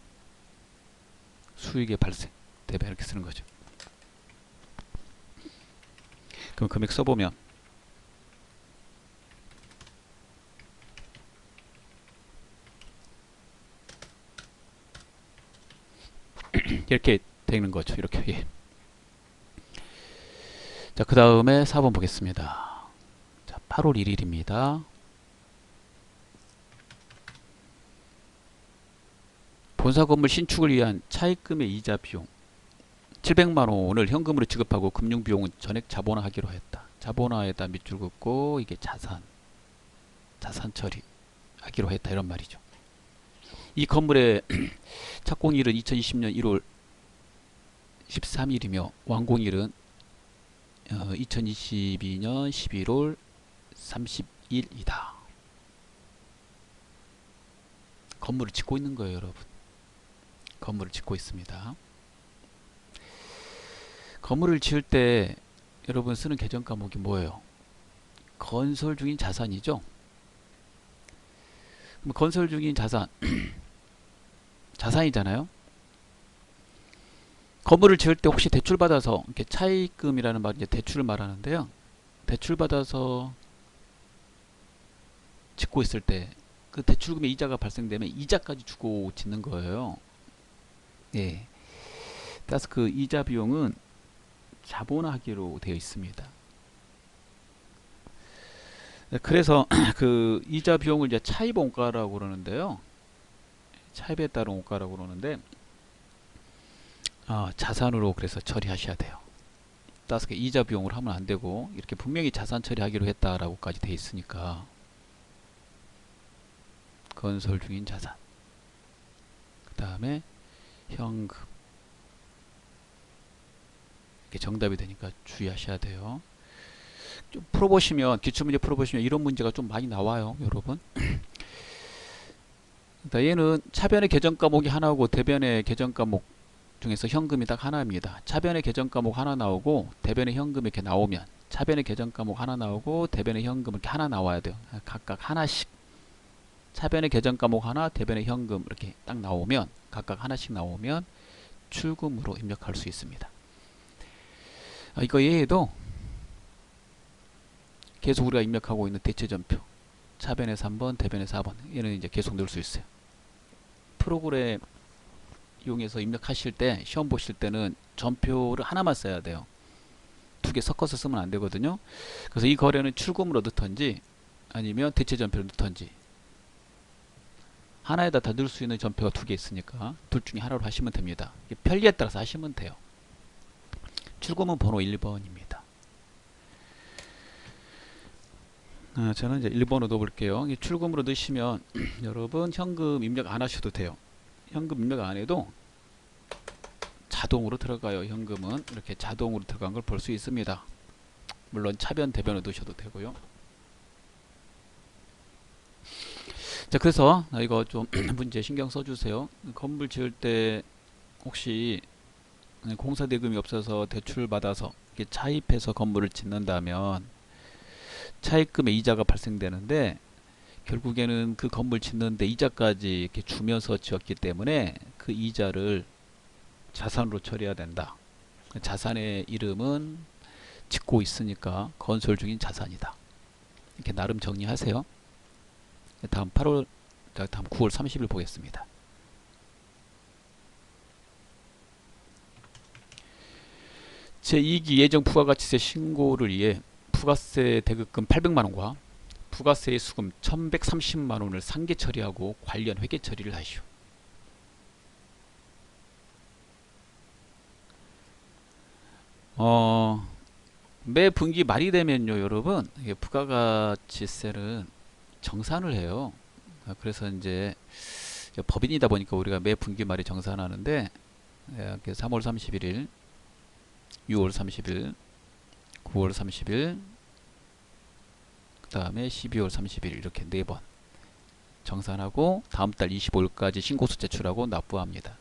수익의 발생 대변 이렇게 쓰는 거죠. 그럼 금액 써보면 이렇게 되는 거죠. 이렇게. 예. 자, 그 다음에 4번 보겠습니다. 자, 8월 1일입니다. 본사 건물 신축을 위한 차입금의 이자 비용 700만 원을 현금으로 지급하고 금융 비용은 전액 자본화하기로 했다. 자본화에다 밑줄 긋고 이게 자산 처리하기로 했다 이런 말이죠. 이 건물의 착공일은 2020년 1월 13일이며 완공일은 2022년 11월 30일이다. 건물을 짓고 있는 거예요, 여러분. 건물을 짓고 있습니다. 건물을 지을 때 여러분 쓰는 계정 과목이 뭐예요? 건설 중인 자산이죠. 그럼 건설 중인 자산 자산이잖아요. 건물을 지을 때 혹시 대출 받아서 이렇게 차입금이라는 말 이제 대출을 말하는데요. 대출 받아서 짓고 있을 때 그 대출금의 이자가 발생되면 이자까지 주고 짓는 거예요. 예. 따라서 그 이자 비용은 자본화하기로 되어 있습니다. 그래서 그 이자 비용을 이제 차입 원가라고 그러는데요. 차입에 따른 원가라고 그러는데 자산으로 그래서 처리하셔야 돼요. 따라서 이자 비용을 하면 안 되고 이렇게 분명히 자산 처리하기로 했다라고까지 되어 있으니까 건설 중인 자산, 그 다음에 현금 이렇게 정답이 되니까 주의하셔야 돼요. 좀 풀어보시면 기출문제 풀어보시면 이런 문제가 좀 많이 나와요, 여러분. 얘는 차변의 계정 과목이 하나고 대변의 계정 과목 중에서 현금이 딱 하나입니다. 차변의 계정 과목 하나 나오고 대변의 현금 이렇게 나오면 차변의 계정 과목 하나 나오고 대변의 현금 이렇게 하나 나와야 돼요. 각각 하나씩. 차변의 계정 과목 하나, 대변의 현금 이렇게 딱 나오면 각각 하나씩 나오면 출금으로 입력할 수 있습니다. 이거 얘도 계속 우리가 입력하고 있는 대체전표 차변의 3번, 대변의 4번 얘는 이제 계속 넣을 수 있어요. 프로그램 이용해서 입력하실 때 시험 보실 때는 전표를 하나만 써야 돼요. 두 개 섞어서 쓰면 안 되거든요. 그래서 이 거래는 출금으로 넣던지 아니면 대체전표를 넣던지 하나에다 다 넣을 수 있는 전표가 두 개 있으니까 둘 중에 하나로 하시면 됩니다. 편리에 따라서 하시면 돼요. 출금은 번호 1번입니다. 저는 이제 1번으로 넣어볼게요. 출금으로 넣으시면 여러분 현금 입력 안 하셔도 돼요. 현금 입력 안 해도 자동으로 들어가요. 현금은 이렇게 자동으로 들어간 걸 볼 수 있습니다. 물론 차변 대변으로 넣으셔도 되고요. 자, 그래서 이거 좀 문제 신경 써주세요. 건물 지을 때 혹시 공사 대금이 없어서 대출 받아서 이렇게 차입해서 건물을 짓는다면 차입금의 이자가 발생되는데 결국에는 그 건물 짓는데 이자까지 이렇게 주면서 지었기 때문에 그 이자를 자산으로 처리해야 된다. 자산의 이름은 짓고 있으니까 건설 중인 자산이다. 이렇게 나름 정리하세요. 다음 8월 자, 다음 9월 30일 보겠습니다. 제2기 예정 부가가치세 신고를 위해 부가세 대급금 800만원과 부가세의 수금 1130만원을 상계 처리하고 관련 회계 처리를 하시오. 매 분기 말이 되면요, 여러분, 이게 부가가치세는 정산을 해요. 그래서 이제 법인이다 보니까 우리가 매 분기 말에 정산하는데, 3월 31일, 6월 30일, 9월 30일, 그 다음에 12월 30일 이렇게 4번 정산하고 다음 달 25일까지 신고서 제출하고 납부합니다.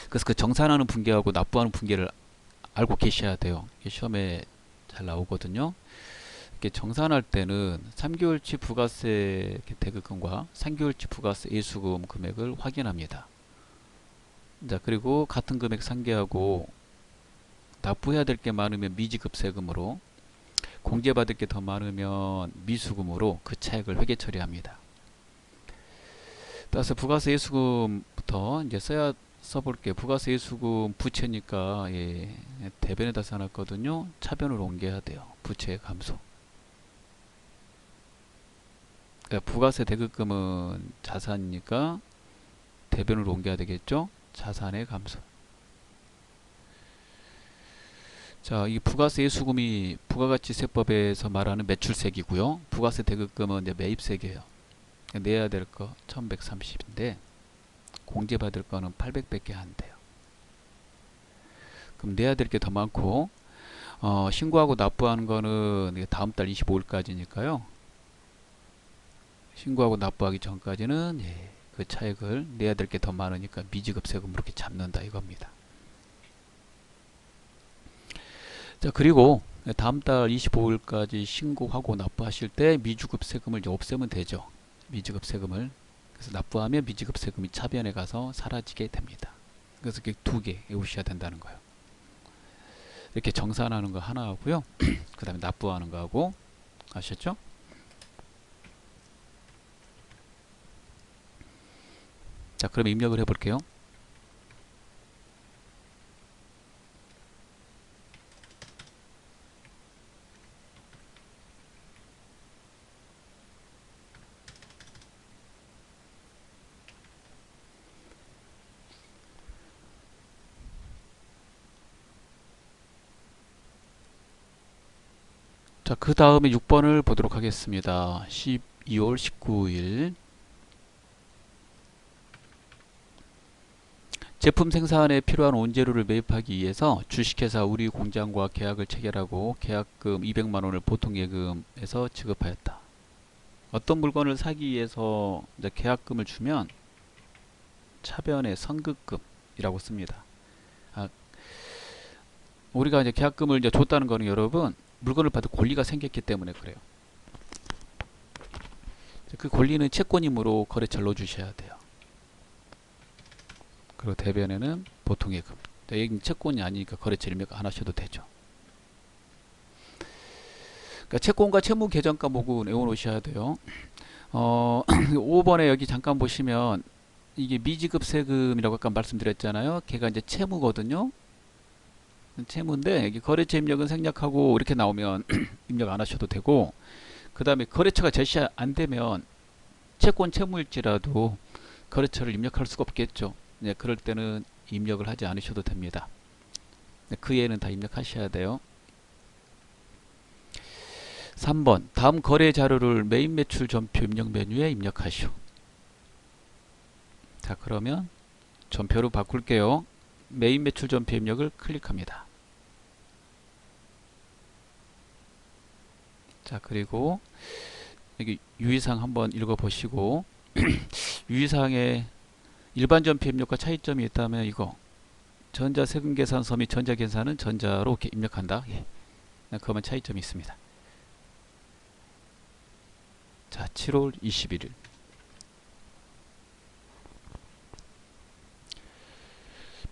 그래서 그 정산하는 분기하고 납부하는 분기를 알고 계셔야 돼요. 시험에 잘 나오거든요. 이렇게 정산할 때는 3개월치 부가세 대급금과 3개월치 부가세 예수금 금액을 확인합니다. 자, 그리고 같은 금액 상계하고 납부해야 될 게 많으면 미지급 세금으로, 공제받을 게 더 많으면 미수금으로 그 차액을 회계 처리합니다. 따라서 부가세 예수금부터 이제 써볼게요. 부가세 예수금 부채니까 대변에다 써놨거든요. 차변으로 옮겨야 돼요. 부채의 감소. 그러니까 부가세 대급금은 자산이니까 대변으로 옮겨야 되겠죠. 자산의 감소. 자, 이 부가세 예수금이 부가가치세법에서 말하는 매출세이고요. 부가세 대급금은 이제 매입세계예요. 내야 될 거 1130인데 공제받을 거는 800밖에 안 돼요. 그럼 내야 될 게 더 많고, 신고하고 납부하는 거는 다음 달 25일까지니까요. 신고하고 납부하기 전까지는 그 차액을 내야 될 게 더 많으니까 미지급 세금으로 이렇게 잡는다 이겁니다. 자, 그리고 다음 달 25일까지 신고하고 납부하실 때 미주급 세금을 이제 없애면 되죠. 미지급 세금을. 그래서 납부하면 미지급 세금이 차변에 가서 사라지게 됩니다. 그래서 이렇게 2개 외우셔야 된다는 거예요. 이렇게 정산하는 거 하나 하고요. 그 다음에 납부하는 거 하고, 아셨죠? 자, 그럼 입력을 해볼게요. 자, 그 다음에 6번을 보도록 하겠습니다. 12월 19일 제품 생산에 필요한 원재료를 매입하기 위해서 주식회사 우리공장과 계약을 체결하고 계약금 200만원을 보통예금에서 지급하였다. 어떤 물건을 사기 위해서 이제 계약금을 주면 차변에 선급금이라고 씁니다. 우리가 이제 계약금을 이제 줬다는 거는 여러분 물건을 받을 권리가 생겼기 때문에 그래요. 그 권리는 채권이므로 거래처를 넣어주셔야 돼요. 그리고 대변에는 보통예금. 여기 채권이 아니니까 거래처 일명 안 하셔도 되죠. 그러니까 채권과 채무 계정과 목은 외워놓으셔야 돼요. 5번에 여기 잠깐 보시면 이게 미지급 세금이라고 아까 말씀드렸잖아요. 걔가 이제 채무거든요. 채무인데 여기 거래처 입력은 생략하고 이렇게 나오면 입력 안 하셔도 되고, 그 다음에 거래처가 제시 안 되면 채권 채무일지라도 거래처를 입력할 수가 없겠죠. 네, 그럴 때는 입력을 하지 않으셔도 됩니다. 네, 그 예는 다 입력하셔야 돼요. 3번 다음 거래 자료를 매입 매출 전표 입력 메뉴에 입력하시오. 자, 그러면 전표로 바꿀게요. 매입 매출 전표 입력을 클릭합니다. 자, 그리고 여기 유의사항 한번 읽어보시고 유의사항에 일반 전표 입력과 차이점이 있다면 이거 전자세금계산서 및 전자계산은 전자로 이렇게 입력한다. 그러면 차이점이 있습니다. 자, 7월 21일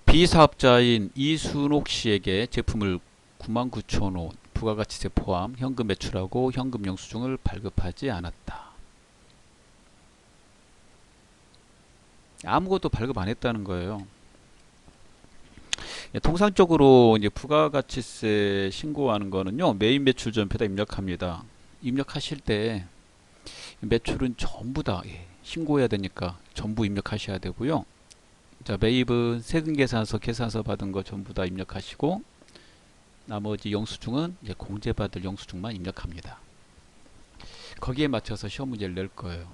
비사업자인 이순옥 씨에게 제품을 99,000원 부가가치세 포함 현금 매출하고 현금 영수증을 발급하지 않았다. 아무것도 발급 안 했다는 거예요. 통상적으로 이제 부가가치세 신고하는 거는요, 메인 매출 전표에다 입력합니다. 입력하실 때 매출은 전부 다 신고해야 되니까 전부 입력하셔야 되고요. 자, 매입은 세금계산서, 계산서 받은 거 전부 다 입력하시고, 나머지 영수증은 이제 공제받을 영수증만 입력합니다. 거기에 맞춰서 시험 문제를 낼 거예요.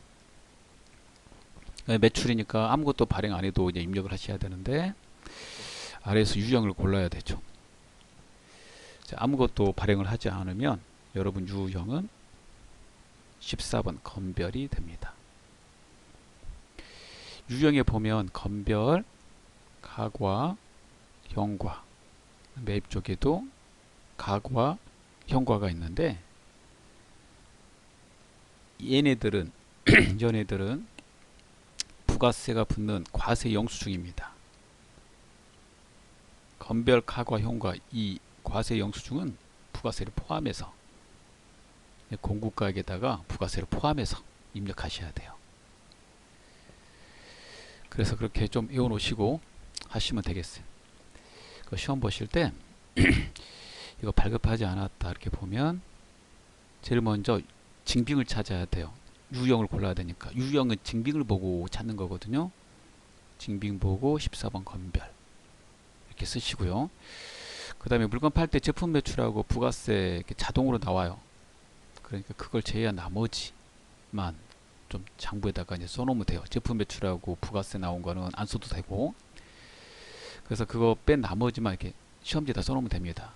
매출이니까 아무것도 발행 안 해도 이제 입력을 하셔야 되는데, 아래에서 유형을 골라야 되죠. 자, 아무것도 발행을 하지 않으면 여러분 유형은 14번 건별이 됩니다. 유형에 보면 건별, 가과, 형과, 매입 쪽에도 가과, 형과가 있는데, 얘네들은 부가세가 붙는 과세 영수증입니다. 건별, 가과, 형과 이 과세 영수증은 부가세를 포함해서, 공급가액에다가 부가세를 포함해서 입력하셔야 돼요. 그래서 그렇게 좀 외워 놓으시고 하시면 되겠어요. 그 시험 보실 때 이거 발급하지 않았다 이렇게 보면 제일 먼저 징빙을 찾아야 돼요. 유형을 골라야 되니까. 유형은 징빙을 보고 찾는 거거든요. 징빙 보고 14번 건별 이렇게 쓰시고요. 그 다음에 물건 팔 때 제품 매출하고 부가세 이렇게 자동으로 나와요. 그러니까 그걸 제외한 나머지만 좀 장부에다가 이제 써놓으면 돼요. 제품 매출하고 부가세 나온 거는 안 써도 되고, 그래서 그거 뺀 나머지만 이렇게 시험지에다 써놓으면 됩니다.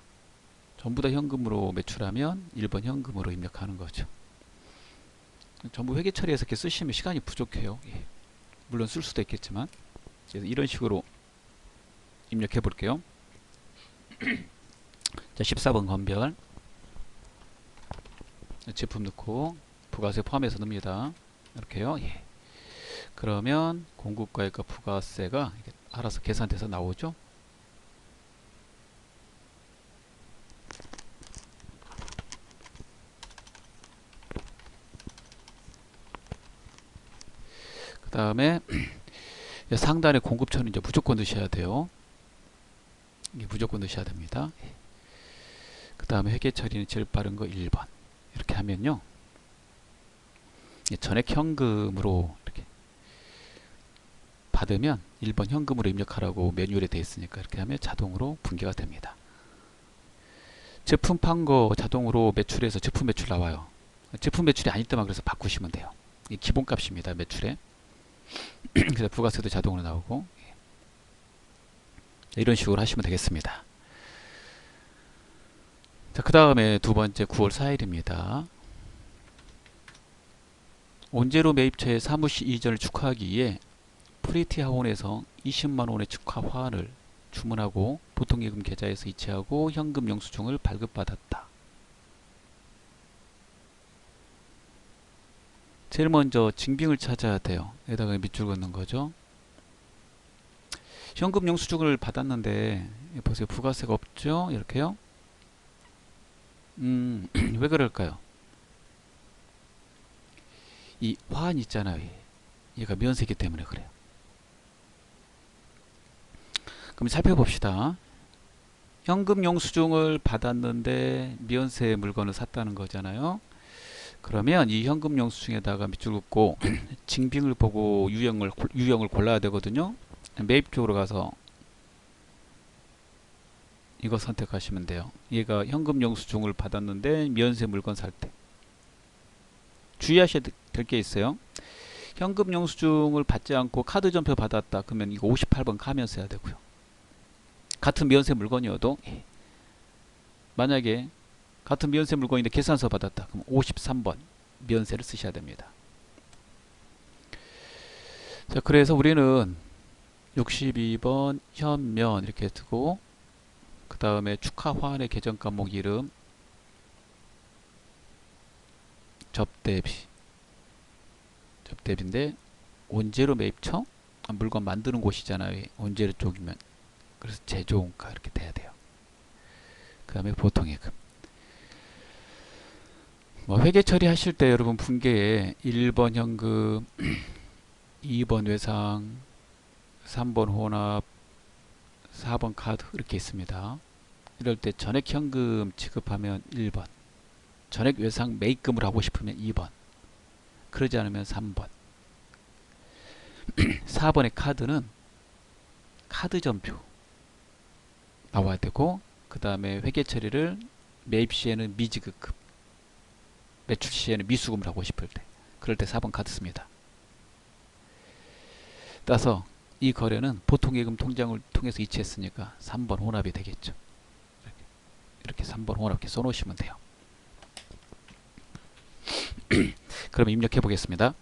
전부 다 현금으로 매출하면 1번 현금으로 입력하는 거죠. 전부 회계 처리해서 이렇게 쓰시면 시간이 부족해요. 물론 쓸 수도 있겠지만, 그래서 이런 식으로 입력해 볼게요. 자, 14번 건별 제품 넣고 부가세 포함해서 넣습니다. 이렇게요. 그러면 공급가액과 부가세가 알아서 계산돼서 나오죠. 그 다음에 상단에 공급처는 이제 무조건 넣으셔야 돼요. 이게 무조건 넣으셔야 됩니다. 그 다음에 회계 처리는 제일 빠른 거 1번. 이렇게 하면요, 전액 현금으로 이렇게 받으면 1번 현금으로 입력하라고 매뉴얼에 되어 있으니까 이렇게 하면 자동으로 분계가 됩니다. 제품 판 거 자동으로 매출에서 제품 매출 나와요. 제품 매출이 아닐 때만 그래서 바꾸시면 돼요. 이 기본값입니다. 매출에. 그래서 부가세도 자동으로 나오고, 이런 식으로 하시면 되겠습니다. 자, 그 다음에 두 번째 9월 4일입니다. 온제로 매입처의 사무실 이전을 축하하기 위해 프리티 하원에서 20만원의 축하 화환을 주문하고 보통예금 계좌에서 이체하고 현금 영수증을 발급받았다. 제일 먼저 징빙을 찾아야 돼요. 여기다가 밑줄 긋는 거죠. 현금 영수증을 받았는데 보세요. 부가세가 없죠. 이렇게요. 왜 그럴까요? 이 화환 있잖아요. 얘가 면세기 때문에 그래요. 그럼 살펴봅시다. 현금 영수증을 받았는데 면세 물건을 샀다는 거잖아요. 그러면 이 현금 영수증에다가 밑줄 긋고 징빙을 보고 유형을 골라야 되거든요. 매입 쪽으로 가서 이거 선택하시면 돼요. 얘가 현금 영수증을 받았는데 면세 물건 살 때 주의하셔야 될 게 있어요. 현금 영수증을 받지 않고 카드 전표 받았다 그러면 이거 58번 가면 써야 되고요. 같은 면세 물건이어도 만약에 같은 면세 물건인데 계산서 받았다 그럼 53번 면세를 쓰셔야 됩니다. 자, 그래서 우리는 62번 현면 이렇게 두고 그 다음에 축하 화환의 계정 과목 이름 접대비인데 온제로 매입처 물건 만드는 곳이잖아요. 온제로 쪽이면 그래서 제조원가 이렇게 돼야 돼요. 그 다음에 보통예금. 뭐 회계 처리하실 때 여러분 분계에 1번 현금 2번 외상 3번 혼합, 4번 카드 이렇게 있습니다. 이럴 때 전액 현금 지급하면 1번, 전액 외상 매입금을 하고 싶으면 2번, 그러지 않으면 3번. 4번의 카드는 카드 전표 나와야 되고, 그 다음에 회계 처리를 매입 시에는 미지급금, 매출 시에는 미수금을 하고 싶을 때, 그럴 때 4번 카드 씁니다. 따라서 이 거래는 보통예금 통장을 통해서 이체했으니까 3번 혼합이 되겠죠. 이렇게 3번 혼합 이렇게 써놓으시면 돼요. 그럼 입력해 보겠습니다.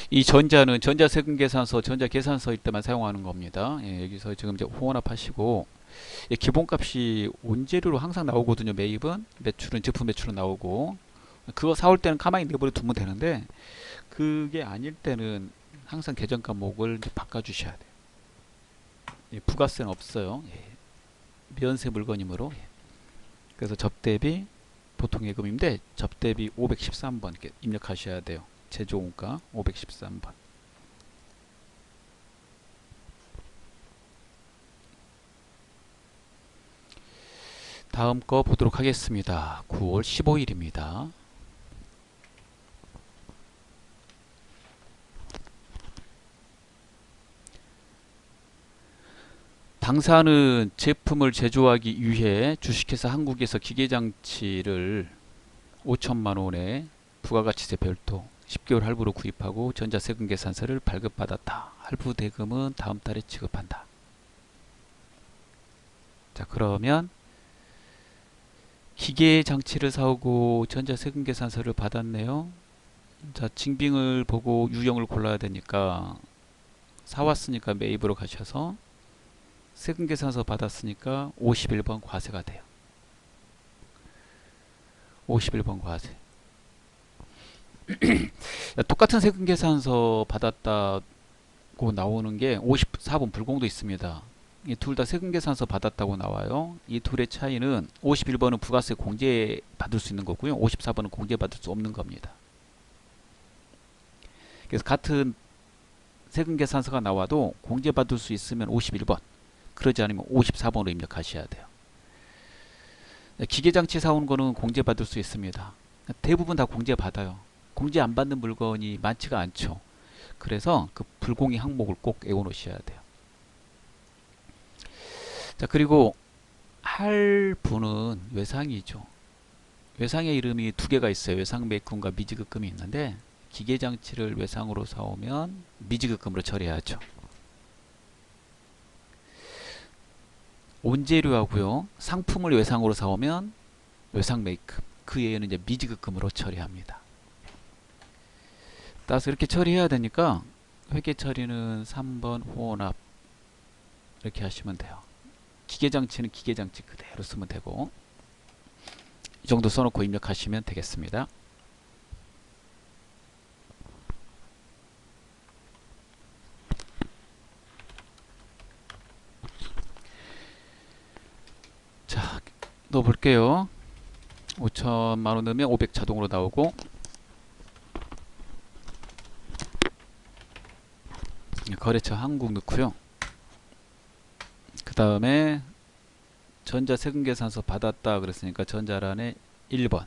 이 전자는 전자세금계산서, 전자계산서일 때만 사용하는 겁니다. 예, 여기서 지금 이제 혼합하시고, 예, 기본값이 원재료로 항상 나오거든요. 매입은, 매출은, 제품 매출은 나오고, 그거 사올 때는 가만히 내버려 두면 되는데, 그게 아닐 때는 항상 계정 과목을 이제 바꿔주셔야 돼요. 예, 부가세는 없어요. 예, 면세 물건이므로. 예. 그래서 접대비 보통예금인데 접대비 513번 이렇게 입력하셔야 돼요. 제조원가 513번. 다음 거 보도록 하겠습니다. 9월 15일입니다. 당사는 제품을 제조하기 위해 주식회사 한국에서 기계장치를 5천만 원에 부가가치세 별도 10개월 할부로 구입하고 전자세금 계산서를 발급받았다. 할부 대금은 다음 달에 지급한다. 자, 그러면 기계장치를 사오고 전자세금 계산서를 받았네요. 자, 징빙을 보고 유형을 골라야 되니까 사왔으니까 매입으로 가셔서 세금계산서 받았으니까 51번 과세가 돼요. 51번 과세. 똑같은 세금계산서 받았다고 나오는 게 54번 불공도 있습니다. 이 둘 다 세금계산서 받았다고 나와요. 이 둘의 차이는 51번은 부가세 공제 받을 수 있는 거고요. 54번은 공제 받을 수 없는 겁니다. 그래서 같은 세금계산서가 나와도 공제 받을 수 있으면 51번, 그러지 않으면 54번으로 입력하셔야 돼요. 기계장치 사오는 거는 공제 받을 수 있습니다. 대부분 다 공제 받아요. 공제 안 받는 물건이 많지가 않죠. 그래서 그 불공의 항목을 꼭 외워 놓으셔야 돼요. 자, 그리고 할부는 외상이죠. 외상의 이름이 두 개가 있어요. 외상 매입금과 미지급금이 있는데, 기계장치를 외상으로 사오면 미지급금으로 처리하죠. 원재료하고요, 상품을 외상으로 사오면 외상 매입금, 그 외에는 이제 미지급금으로 처리합니다. 따라서 이렇게 처리해야 되니까 회계 처리는 3번 혼합 이렇게 하시면 돼요. 기계장치는 기계장치 그대로 쓰면 되고, 이 정도 써놓고 입력하시면 되겠습니다. 자, 넣어볼게요. 5천만원 넣으면 500 자동으로 나오고, 거래처 한국 넣고요. 그 다음에 전자세금계산서 받았다 그랬으니까 전자란에 1번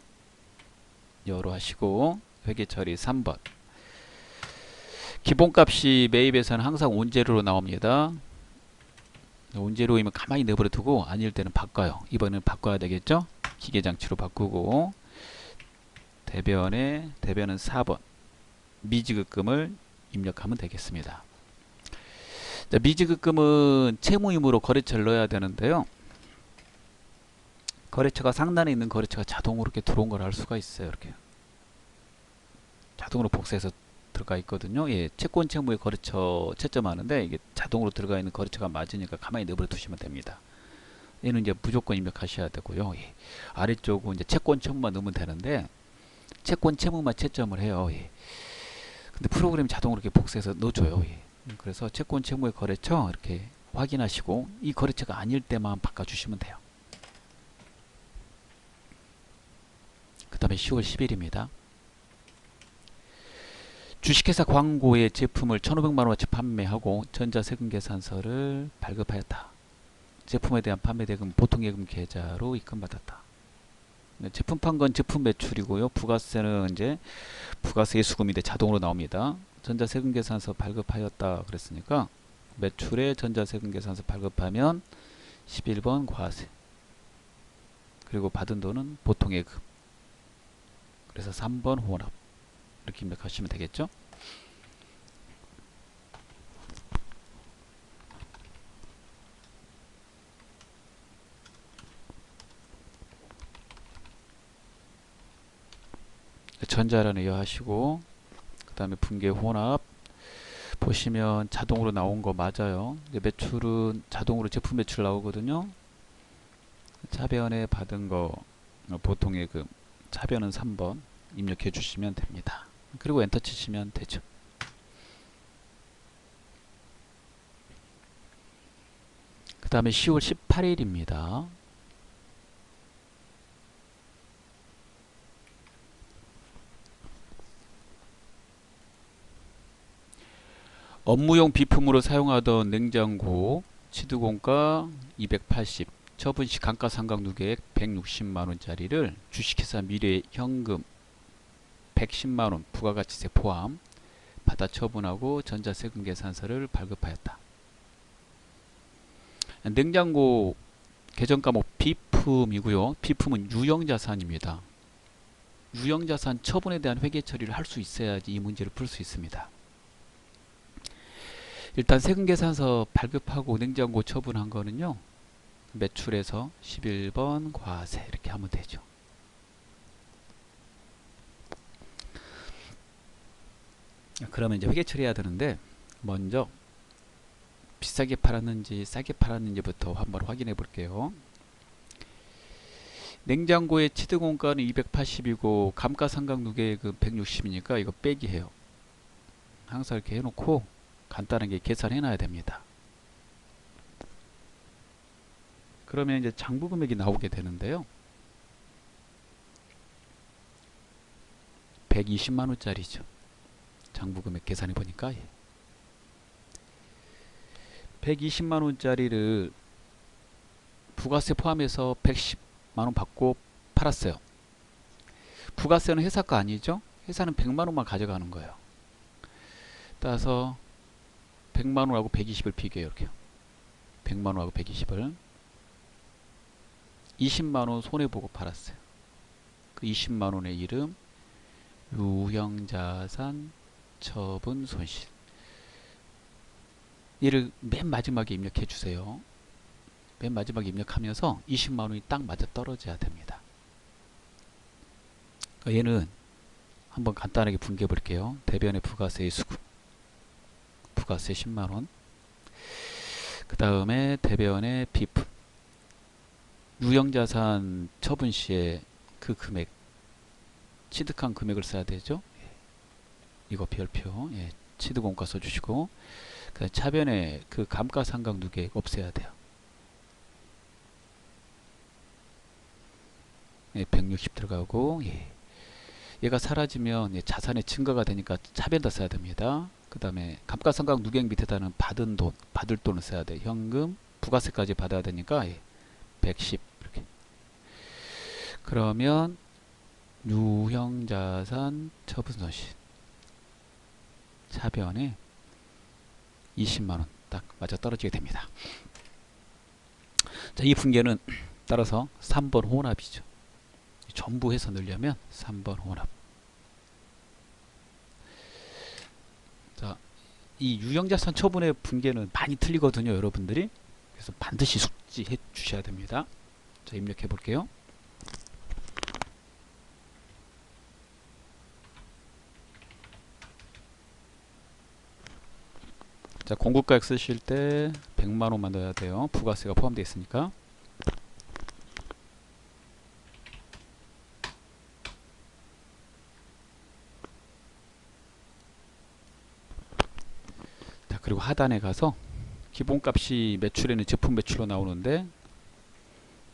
열어 하시고, 회계처리 3번. 기본값이 매입에서는 항상 원재료로 나옵니다. 원재료이면 가만히 내버려 두고 아닐 때는 바꿔요. 이번에는 바꿔야 되겠죠. 기계장치로 바꾸고, 대변은 4번 미지급금을 입력하면 되겠습니다. 자, 미지급금은 채무임으로 거래처를 넣어야 되는데요. 거래처가 상단에 있는 거래처가 자동으로 이렇게 들어온 걸 알 수가 있어요. 이렇게 자동으로 복사해서 들어가 있거든요. 예, 채권 채무의 거래처 채점하는데 이게 자동으로 들어가 있는 거래처가 맞으니까 가만히 내버려 두시면 됩니다. 얘는 이제 무조건 입력하셔야 되고요. 예, 아래쪽은 이제 채권 채무만 넣으면 되는데 채권 채무만 채점을 해요. 예. 근데 프로그램이 자동으로 이렇게 복사해서 넣어줘요. 예. 그래서 채권 채무의 거래처 이렇게 확인하시고 이 거래처가 아닐 때만 바꿔주시면 돼요. 그 다음에 10월 10일입니다. 주식회사 광고의 제품을 1,500만원어치 판매하고 전자세금계산서를 발급하였다. 제품에 대한 판매대금 보통예금 계좌로 입금받았다. 제품 판 건 제품 매출이고요. 부가세는 이제 부가세의 수금인데 자동으로 나옵니다. 전자세금계산서 발급하였다 그랬으니까 매출에 전자세금계산서 발급하면 11번 과세, 그리고 받은 돈은 보통예금, 그래서 3번 혼합 이렇게 입력하시면 되겠죠. 전자라는 여 하시고 그 다음에 분계 혼합 보시면 자동으로 나온 거 맞아요. 이제 매출은 자동으로 제품 매출 나오거든요. 차변에 받은 거 보통예금, 차변은 3번 입력해 주시면 됩니다. 그리고 엔터 치시면 되죠. 그 다음에 10월 18일입니다. 업무용 비품으로 사용하던 냉장고 취득원가 280, 처분시 감가상각누계액 160만원짜리를 주식회사 미래현금 110만원 부가가치세 포함 받아 처분하고 전자세금계산서를 발급하였다. 냉장고 계정과목 비품이고요. 비품은 유형자산입니다. 유형자산 처분에 대한 회계 처리를 할 수 있어야지 이 문제를 풀 수 있습니다. 일단 세금계산서 발급하고 냉장고 처분한 거는요, 매출에서 11번 과세 이렇게 하면 되죠. 그러면 이제 회계 처리해야 되는데 먼저 비싸게 팔았는지 싸게 팔았는지부터 한번 확인해 볼게요. 냉장고의 취득원가는 280이고 감가상각누계액은 160이니까 이거 빼기 해요. 항상 이렇게 해놓고 간단하게 계산해 놔야 됩니다. 그러면 이제 장부금액이 나오게 되는데요. 120만원짜리죠. 장부금액 계산해 보니까 120만원짜리를 부가세 포함해서 110만원 받고 팔았어요. 부가세는 회사 거 아니죠? 회사는 100만원만 가져가는 거예요. 따라서 100만원하고 120을 비교해요. 이렇게 100만원하고 120을 20만원 손해보고 팔았어요. 그 20만원의 이름 유형자산 처분 손실, 얘를 맨 마지막에 입력해 주세요. 맨 마지막에 입력하면서 20만원이 딱 맞아 떨어져야 됩니다. 얘는 한번 간단하게 분개해 볼게요. 대변의 부가세의 수급, 부가세 10만원, 그 다음에 대변의 비품, 유형자산 처분 시에 그 금액, 취득한 금액을 써야 되죠. 이거 별표, 취득원가 써주시고, 그 차변에 그 감가상각누계액 없애야 돼요. 160 들어가고, 얘가 사라지면 자산의 증가가 되니까 차변다 써야 됩니다. 그 다음에 감가상각누계액 밑에다는 받은 돈, 받을 돈을 써야 돼. 현금, 부가세까지 받아야 되니까 110 이렇게. 그러면 유형자산 처분손실 차변에 20만원 딱 맞아 떨어지게 됩니다. 자, 이 분계는 따라서 3번 혼합이죠. 전부 해서 넣으려면 3번 혼합. 자, 이 유형자산 처분의 분계는 많이 틀리거든요, 여러분들이. 그래서 반드시 숙지해 주셔야 됩니다. 자, 입력해 볼게요. 자, 공급가액 쓰실 때 100만원만 넣어야 돼요. 부가세가 포함되어 있으니까. 그리고 하단에 가서 기본값이 매출에는 제품 매출로 나오는데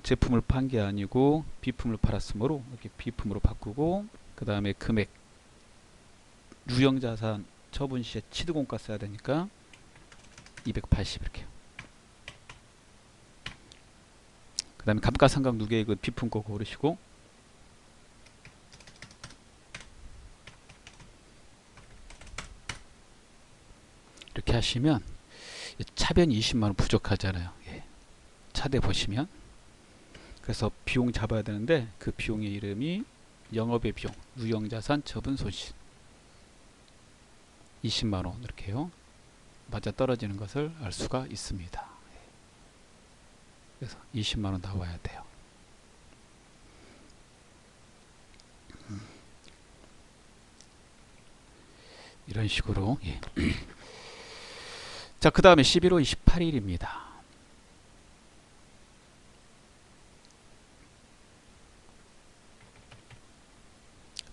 제품을 판 게 아니고 비품을 팔았으므로 이렇게 비품으로 바꾸고, 그 다음에 금액 유형자산 처분 시에 취득원가 써야 되니까 280 이렇게. 그 다음에 감가상각 누계액은 비품 거 고르시고, 이렇게 하시면 차변이 20만원 부족하잖아요. 예. 차대 보시면, 그래서 비용 잡아야 되는데 그 비용의 이름이 영업의 비용, 유형자산 처분 손실 20만원 이렇게요. 맞아 떨어지는 것을 알 수가 있습니다. 그래서 20만원 나와야 돼요. 이런 식으로. 예. 자, 그 다음에 11월 28일입니다.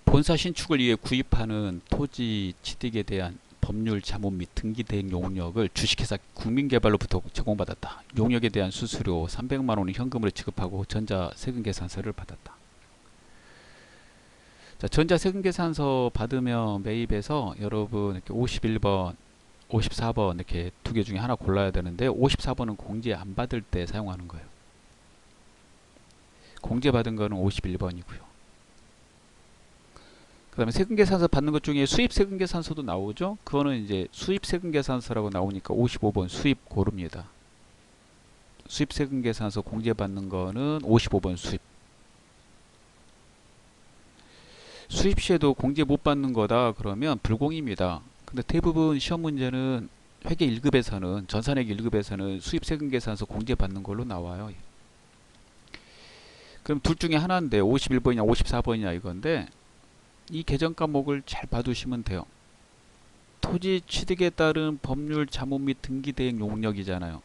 본사 신축을 위해 구입하는 토지 취득에 대한 법률 자문 및 등기 대행 용역을 주식회사 국민개발로부터 제공받았다. 용역에 대한 수수료 300만원을 현금으로 지급하고 전자세금계산서를 받았다. 자, 전자세금계산서 받으면 매입에서 여러분 이렇게 51번, 54번 이렇게 두 개 중에 하나 골라야 되는데 54번은 공제 안 받을 때 사용하는 거예요. 공제 받은 거는 51번이고요. 그 다음에 세금계산서 받는 것 중에 수입세금계산서도 나오죠. 그거는 이제 수입세금계산서라고 나오니까 55번 수입 고릅니다. 수입세금계산서 공제받는 거는 55번 수입. 수입시에도 공제 못 받는 거다 그러면 불공입니다. 근데 대부분 시험 문제는 회계 1급에서는, 전산회계 1급에서는 수입세금계산서 공제받는 걸로 나와요. 그럼 둘 중에 하나인데 51번이냐 54번이냐 이건데, 이 개정 과목을 잘 봐두시면 돼요. 토지 취득에 따른 법률 자문 및 등기 대행 용역이잖아요.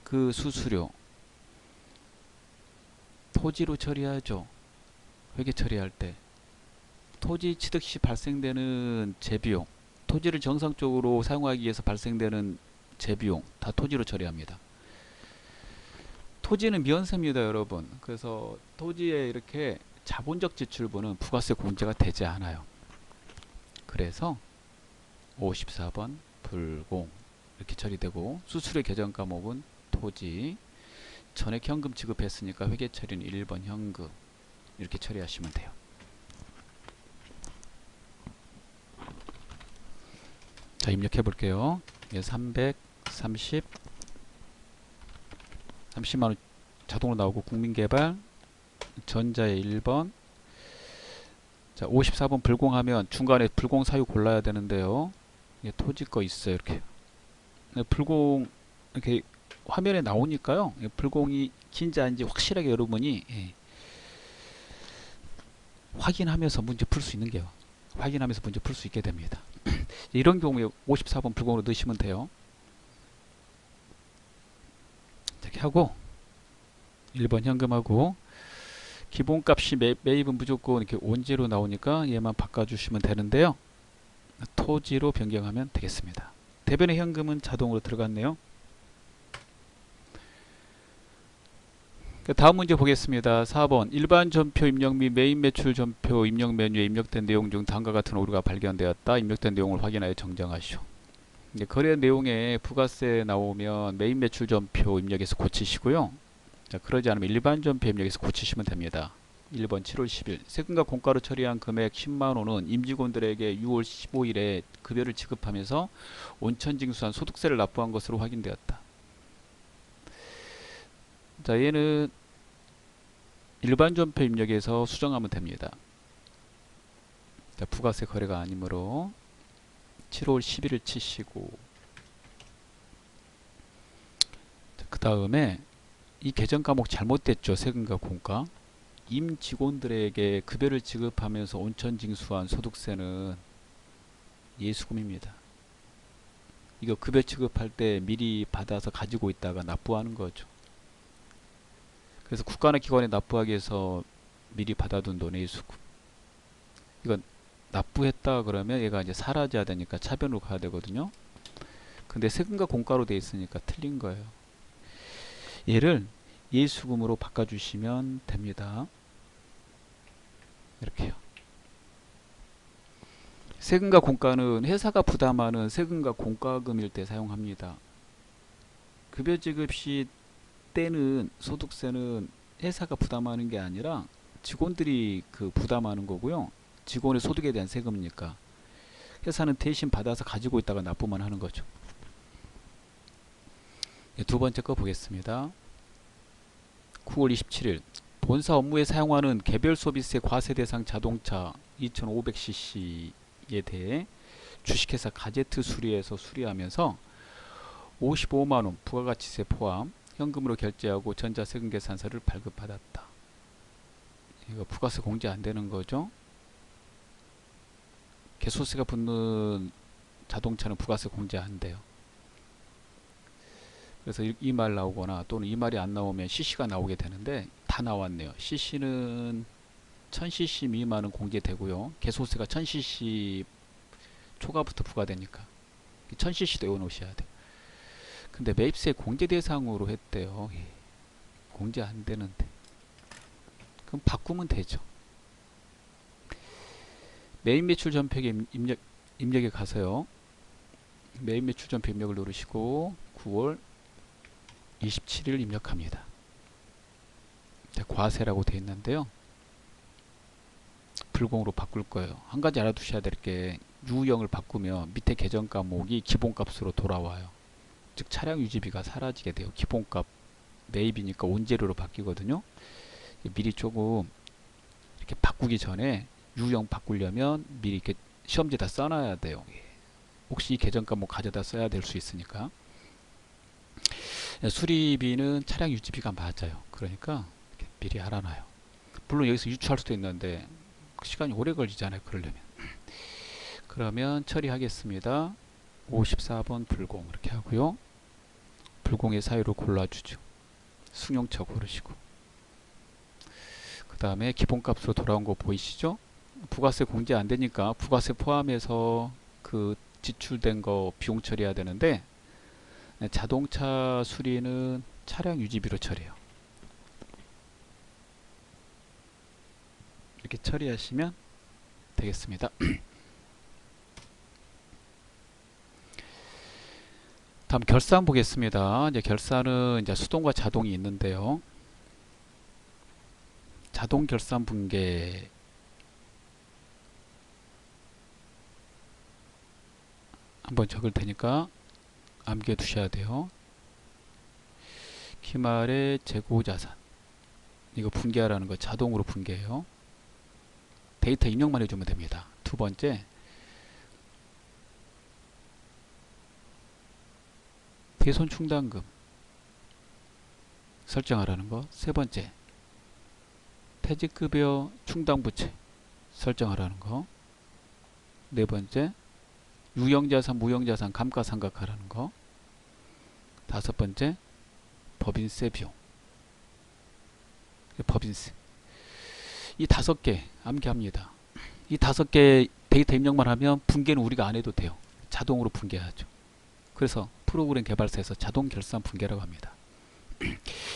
그 수수료 토지로 처리하죠. 회계 처리할 때. 토지 취득 시 발생되는 재비용, 토지를 정상적으로 사용하기 위해서 발생되는 재비용 다 토지로 처리합니다. 토지는 미연세입니다, 여러분. 그래서 토지에 이렇게 자본적 지출분은 부가세 공제가 되지 않아요. 그래서 54번 불공 이렇게 처리되고, 수수료 개정 과목은 토지, 전액 현금 지급했으니까 회계 처리는 1번 현금 이렇게 처리하시면 돼요. 자, 입력해 볼게요. 30만원 자동으로 나오고, 국민개발 전자에 1번. 자, 54번 불공하면 중간에 불공 사유 골라야 되는데요. 토지 거 있어요. 이렇게 불공 이렇게 화면에 나오니까요. 불공이 긴지 아닌지 확실하게 여러분이 확인하면서 문제 풀 수 있는 게요. 확인하면서 문제 풀 수 있게 됩니다. 이런 경우에 54번 불공으로 넣으시면 돼요. 이렇게 하고 1번 현금하고, 기본값이 매입은 무조건 이렇게 원재로 나오니까 얘만 바꿔주시면 되는데요. 토지로 변경하면 되겠습니다. 대변의 현금은 자동으로 들어갔네요. 다음 문제 보겠습니다. 4번 일반 전표 입력 및 매입 매출 전표 입력 메뉴에 입력된 내용 중 다음과 같은 오류가 발견되었다. 입력된 내용을 확인하여 정정하시오. 거래 내용에 부가세 나오면 매입 매출 전표 입력에서 고치시고요. 자, 그러지 않으면 일반 전표 입력에서 고치시면 됩니다. 1번 7월 10일 세금과 공과로 처리한 금액 10만원은 임직원들에게 6월 15일에 급여를 지급하면서 온천징수한 소득세를 납부한 것으로 확인되었다. 자, 얘는 일반 전표 입력에서 수정하면 됩니다. 자, 부가세 거래가 아니므로 7월 10일을 치시고, 그 다음에 이 개정 과목 잘못됐죠. 세금과 공과. 임직원들에게 급여를 지급하면서 온천징수한 소득세는 예수금입니다. 이거 급여 지급할 때 미리 받아서 가지고 있다가 납부하는 거죠. 그래서 국가나 기관에 납부하기 위해서 미리 받아둔 돈의 예수금. 이건 납부했다 그러면 얘가 이제 사라져야 되니까 차변으로 가야 되거든요. 근데 세금과 공과로 되어 있으니까 틀린 거예요. 얘를 예수금으로 바꿔주시면 됩니다. 이렇게요. 세금과 공과는 회사가 부담하는 세금과 공과금일 때 사용합니다. 급여지급 시 때는 소득세는 회사가 부담하는 게 아니라 직원들이 그 부담하는 거고요. 직원의 소득에 대한 세금이니까 회사는 대신 받아서 가지고 있다가 납부만 하는 거죠. 두 번째 거 보겠습니다. 9월 27일 본사 업무에 사용하는 개별 소비세 과세 대상 자동차 2500cc에 대해 주식회사 가제트 수리에서 수리하면서 55만원 부가가치세 포함 현금으로 결제하고 전자세금 계산서를 발급받았다. 이거 부가세 공제 안 되는 거죠. 개소세가 붙는 자동차는 부가세 공제 안 돼요. 그래서 이 말 나오거나 또는 이 말이 안 나오면 CC가 나오게 되는데 다 나왔네요. CC는 1000cc 미만은 공제되고요. 개소세가 1000cc 초과부터 부과되니까 1000cc도 외워놓으셔야 돼요. 근데 매입세 공제 대상으로 했대요. 공제 안 되는데 그럼 바꾸면 되죠. 매입 매출 전표에 입력에 가서요. 매입 매출 전표 입력을 누르시고 9월 27일 입력합니다. 과세라고 되어 있는데요. 불공으로 바꿀 거예요. 한 가지 알아두셔야 될 게 유형을 바꾸면 밑에 계정 과목이 기본값으로 돌아와요. 즉 차량 유지비가 사라지게 돼요. 기본값 매입이니까 원재료로 바뀌거든요. 미리 조금 이렇게 바꾸기 전에 유형 바꾸려면 미리 이렇게 시험지에다 써놔야 돼요. 혹시 이 계정 과목 가져다 써야 될 수 있으니까. 수리비는 차량 유지비가 맞아요. 그러니까 미리 알아놔요. 물론 여기서 유추할 수도 있는데 시간이 오래 걸리잖아요. 그러려면. 그러면 처리하겠습니다. 54번 불공 이렇게 하고요. 불공의 사유를 골라주죠. 승용차 고르시고 그 다음에 기본값으로 돌아온 거 보이시죠? 부가세 공제 안 되니까 부가세 포함해서 그 지출된 거 비용 처리해야 되는데 자동차 수리는 차량 유지비로 처리해요. 이렇게 처리하시면 되겠습니다. 다음 결산 보겠습니다. 이제 결산은 이제 수동과 자동이 있는데요. 자동 결산 분계 한번 적을 테니까 암기해 두셔야 돼요. 기말의 재고자산 이거 분계하라는 거 자동으로 분계해요. 데이터 입력만 해주면 됩니다. 두 번째 대손 충당금 설정하라는 거. 세 번째 퇴직급여 충당부채 설정하라는 거. 네 번째 유형자산 무형자산 감가상각하라는 거. 다섯 번째 법인세 비용. 법인세 이 5개 암기합니다. 이 5개 데이터 입력만 하면 분계는 우리가 안 해도 돼요. 자동으로 분계하죠. 그래서 프로그램 개발사에서 자동 결산 분계라고 합니다.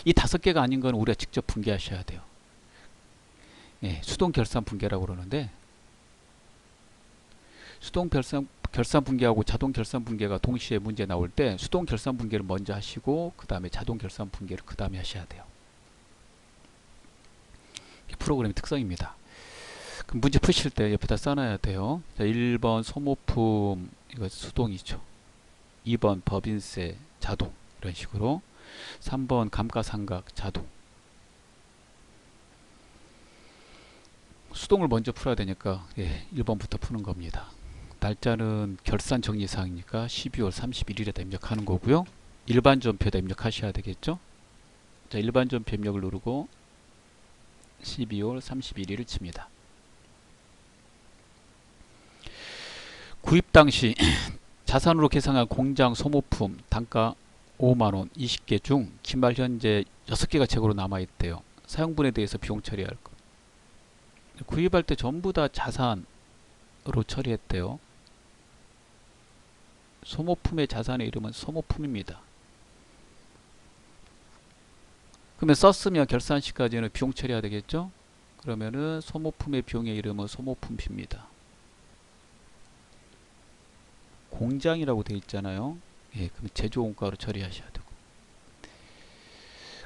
이 5개가 아닌 건 우리가 직접 분계하셔야 돼요. 예, 수동 결산 분계라고 그러는데 수동 결산 분계하고 자동 결산 분계가 동시에 문제 나올 때 수동 결산 분계를 먼저 하시고 그 다음에 자동 결산 분계를 그 다음에 하셔야 돼요. 프로그램의 특성입니다. 그럼 문제 푸실 때 옆에다 써놔야 돼요. 자, 1번 소모품 이거 수동이죠. 2번 법인세 자동 이런 식으로 3번 감가상각 자동. 수동을 먼저 풀어야 되니까 1번부터 푸는 겁니다. 날짜는 결산 정리사항이니까 12월 31일에다 입력하는 거고요. 일반 전표에다 입력하셔야 되겠죠. 자, 일반 전표 입력을 누르고 12월 31일을 칩니다. 구입 당시 자산으로 계상한 공장 소모품 단가 5만원 20개 중 기말 현재 6개가 재고로 남아있대요. 사용분에 대해서 비용 처리할 것. 구입할 때 전부 다 자산으로 처리했대요. 소모품의 자산의 이름은 소모품입니다. 그러면 썼으면 결산 시까지는 비용 처리해야 되겠죠? 그러면은 소모품의 비용의 이름은 소모품비입니다. 공장이라고 되어 있잖아요. 예, 그러면 제조원가로 처리하셔야 되고.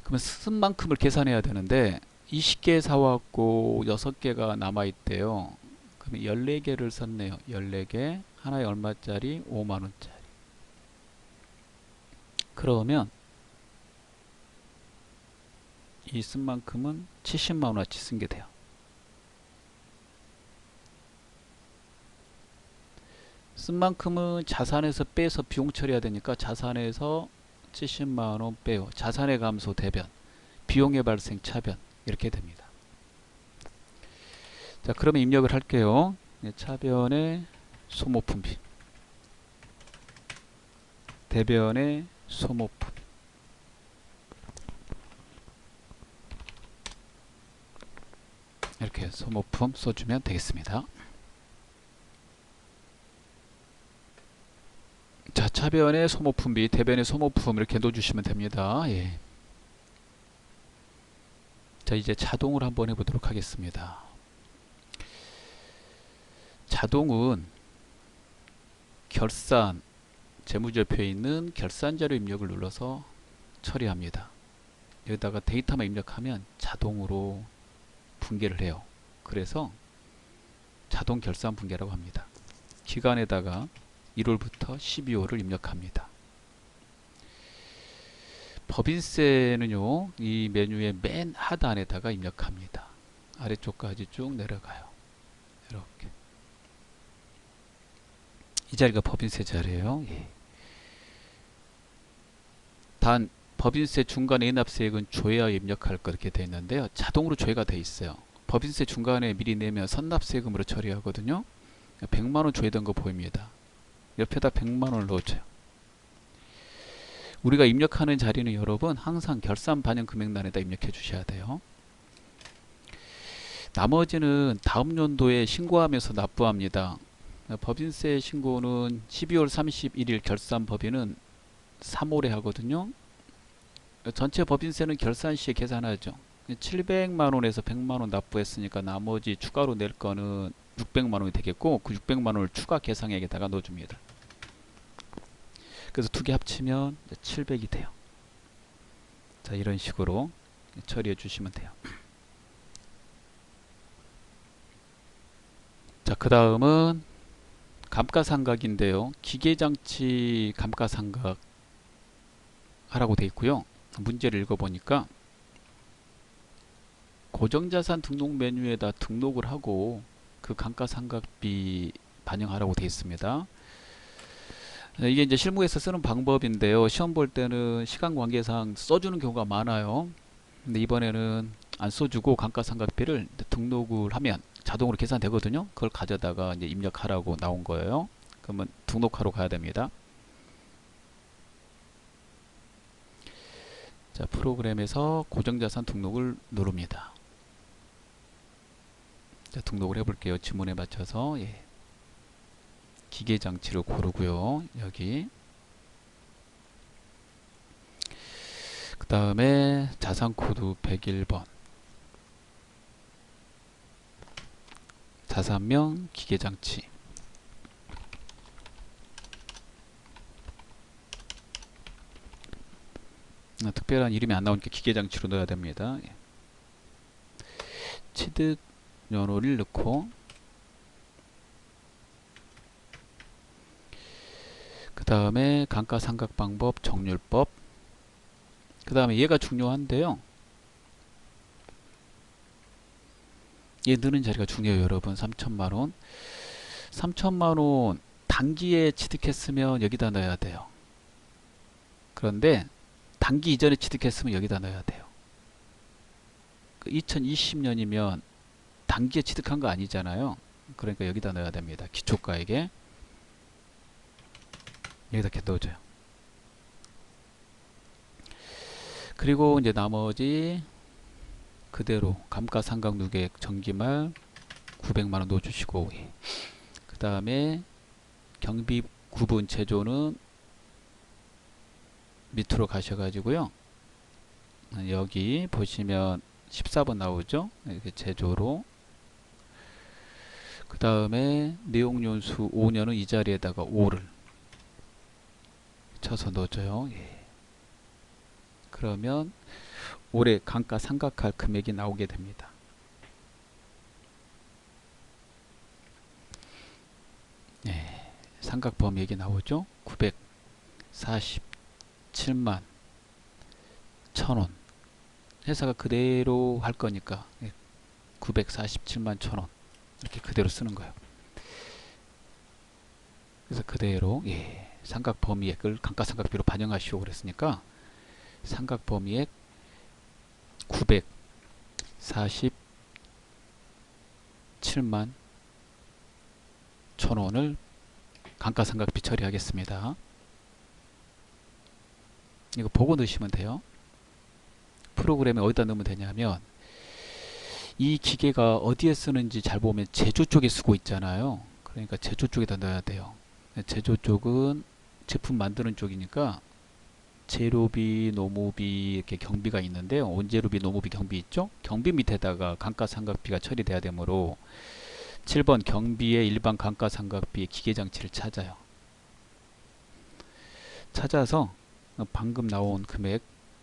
그러면 쓴 만큼을 계산해야 되는데 20개 사왔고 6개가 남아있대요. 그러면 14개를 썼네요. 14개. 하나에 얼마짜리? 5만원짜리. 그러면 이 쓴 만큼은 70만원어치 쓴 게 돼요. 쓴 만큼은 자산에서 빼서 비용 처리해야 되니까 자산에서 70만원 빼요. 자산의 감소 대변, 비용의 발생 차변 이렇게 됩니다. 자, 그러면 입력을 할게요. 차변의 소모품비, 대변의 소모품. 이렇게 소모품 써주면 되겠습니다. 자, 차변의 소모품비, 대변의 소모품 이렇게 넣어주시면 됩니다. 예. 자, 이제 자동으로 한번 해보도록 하겠습니다. 자동은 결산, 재무제표에 있는 결산자료 입력을 눌러서 처리합니다. 여기다가 데이터만 입력하면 자동으로 분계를 해요. 그래서 자동 결산 분계라고 합니다. 기간에다가 1월부터 12월을 입력합니다. 법인세는요, 이 메뉴의 맨 하단에다가 입력합니다. 아래쪽까지 쭉 내려가요. 이렇게. 이 자리가 법인세 자리예요. 예. 단 법인세 중간에 인합세액은 조회하여 입력할 거 이렇게 되어 있는데요. 자동으로 조회가 되어 있어요. 법인세 중간에 미리 내면 선납세금으로 처리하거든요. 100만원 조회된 거 보입니다. 옆에다 100만원을 넣어줘요. 우리가 입력하는 자리는 여러분 항상 결산 반영 금액란에다 입력해 주셔야 돼요. 나머지는 다음 연도에 신고하면서 납부합니다. 법인세 신고는 12월 31일 결산 법인은 3월에 하거든요. 전체 법인세는 결산 시에 계산하죠. 700만원에서 100만원 납부했으니까 나머지 추가로 낼 거는 600만원이 되겠고 그 600만원을 추가 계상액에다가 넣어줍니다. 그래서 두 개 합치면 700이 돼요. 자, 이런 식으로 처리해 주시면 돼요. 자, 그 다음은 감가상각인데요. 기계장치 감가상각 하라고 되어 있고요. 문제를 읽어보니까 고정자산 등록 메뉴에다 등록을 하고 그 감가상각비 반영하라고 되어 있습니다. 이게 이제 실무에서 쓰는 방법인데요. 시험 볼 때는 시간 관계상 써주는 경우가 많아요. 근데 이번에는 안 써주고 감가상각비를 등록을 하면 자동으로 계산되거든요. 그걸 가져다가 이제 입력하라고 나온 거예요. 그러면 등록하러 가야 됩니다. 자, 프로그램에서 고정자산 등록을 누릅니다. 자, 등록을 해볼게요. 지문에 맞춰서. 예. 기계장치를 고르고요. 여기 그 다음에 자산코드 101번 자산명 기계장치 특별한 이름이 안 나오니까 기계장치로 넣어야 됩니다. 예. 취득 연호를 넣고 그 다음에 감가상각방법 정률법 그 다음에 얘가 중요한데요. 얘 넣는 자리가 중요해요. 여러분 3천만원 3천만원 단기에 취득했으면 여기다 넣어야 돼요. 그런데 단기 이전에 취득했으면 여기다 넣어야 돼요. 2020년이면 단기에 취득한 거 아니잖아요. 그러니까 여기다 넣어야 됩니다. 기초가액에 여기다 이렇게 넣어줘요. 그리고 이제 나머지 그대로 감가상각 누계액 정기말 900만원 넣어주시고 그 다음에 경비 구분 제조는 밑으로 가셔가지고요. 여기 보시면 14번 나오죠. 이렇게 제조로. 그 다음에 내용연수 5년은 이 자리에다가 5를 쳐서 넣어줘요. 예. 그러면 올해 감가상각할 금액이 나오게 됩니다. 예. 상각 범위액이 나오죠. 947만 1,000원. 회사가 그대로 할 거니까 947만 1,000원 이렇게 그대로 쓰는 거예요. 그래서 그대로 상각 범위액을 감가상각비로 반영하시오 그랬으니까 상각 범위액 947만 1,000원을 감가상각비 처리하겠습니다. 이거 보고 넣으시면 돼요. 프로그램에 어디다 넣으면 되냐면 이 기계가 어디에 쓰는지 잘 보면 제조 쪽에 쓰고 있잖아요. 그러니까 제조 쪽에다 넣어야 돼요. 제조 쪽은 제품 만드는 쪽이니까 재료비, 노무비 이렇게 경비가 있는데요. 원재료비, 노무비 경비 있죠? 경비 밑에다가 감가상각비가 처리돼야 되므로 7번 경비의 일반 감가상각비 기계장치를 찾아요. 찾아서 방금 나온 금액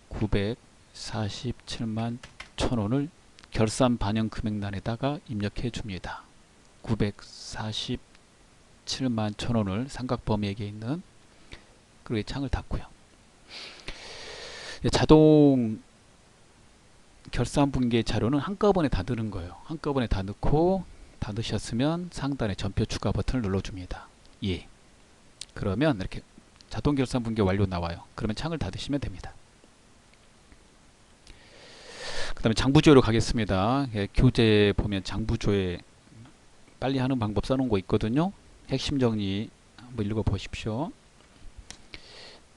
947만 1,000원을 결산 반영 금액란에다가 입력해 줍니다. 947만 1,000원을 상각 범위액에 있는 그리고 창을 닫고요. 자동 결산 분계 자료는 한꺼번에 다 넣는 거예요. 한꺼번에 다 넣고 다 넣으셨으면 상단에 전표 추가 버튼을 눌러줍니다. 예. 그러면 이렇게 자동 결산 분계 완료 나와요. 그러면 창을 닫으시면 됩니다. 그 다음에 장부조회로 가겠습니다. 교재 보면 장부조회 빨리 하는 방법 써놓은 거 있거든요. 핵심 정리 한번 읽어보십시오.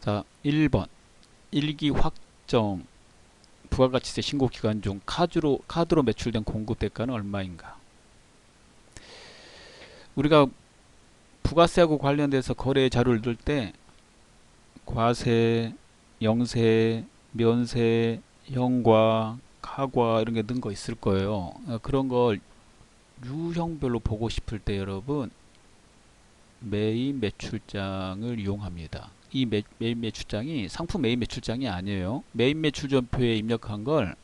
자, 1번 일기 확정 부가가치세 신고기간 중 카드로 매출된 공급대가는 얼마인가. 우리가 부가세하고 관련돼서 거래 자료를 넣을 때 과세, 영세, 면세, 현과, 가과 이런 게 넣은 거 있을 거예요. 그런 걸 유형별로 보고 싶을 때 여러분 매입 매출장을 이용합니다. 이 매입 매출장이 상품 매입 매출장이 아니에요. 매입 매출전표에 입력한 걸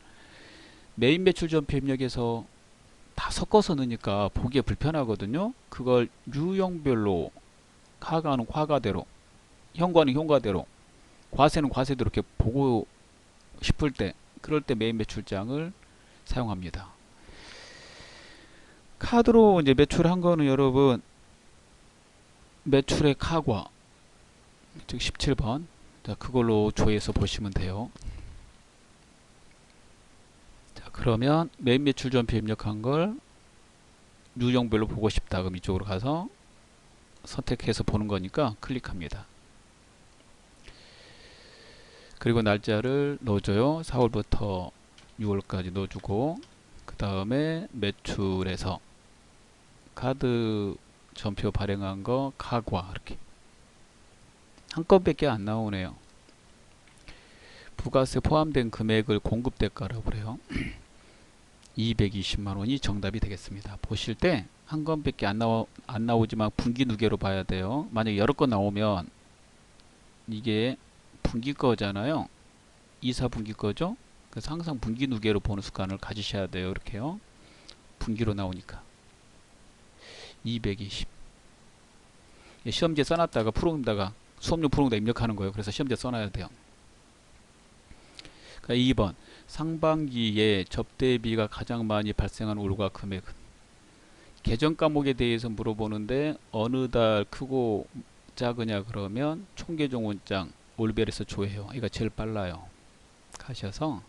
매입 매출전표 입력해서 다 섞어서 넣으니까 보기에 불편하거든요. 그걸 유형별로 하가는 화가대로, 현과는 현과대로, 과세는 과세대로 이렇게 보고 싶을 때 그럴 때 매입 매출장을 사용합니다. 카드로 이제 매출한 거는 여러분 매출의 카과 즉 17번 자, 그걸로 조회해서 보시면 돼요. 자, 그러면 매입 매출 전표 입력한 걸 유형별로 보고 싶다. 그럼 이쪽으로 가서 선택해서 보는 거니까 클릭합니다. 그리고 날짜를 넣어줘요. 4월부터 6월까지 넣어주고 그 다음에 매출에서 카드 전표 발행한 거 카과 이렇게 한 건밖에 안 나오네요. 부가세 포함된 금액을 공급대가라고 그래요. 220만원이 정답이 되겠습니다. 보실 때 한 건밖에 안 나오지만 분기 누계로 봐야 돼요. 만약에 여러 건 나오면 이게 분기 거잖아요. 2, 4분기 거죠. 그래서 항상 분기 누계로 보는 습관을 가지셔야 돼요. 이렇게요. 분기로 나오니까 220 시험지에 써놨다가 프로그램다가 수업용 프로그램에다 입력하는 거예요. 그래서 시험지에 써놔야 돼요. 그러니까 2번 상반기에 접대비가 가장 많이 발생한 월과 금액은 계정 과목에 대해서 물어보는데 어느 달 크고 작으냐 그러면 총계종 원장 올별에서 조회해요. 이거 제일 빨라요. 가셔서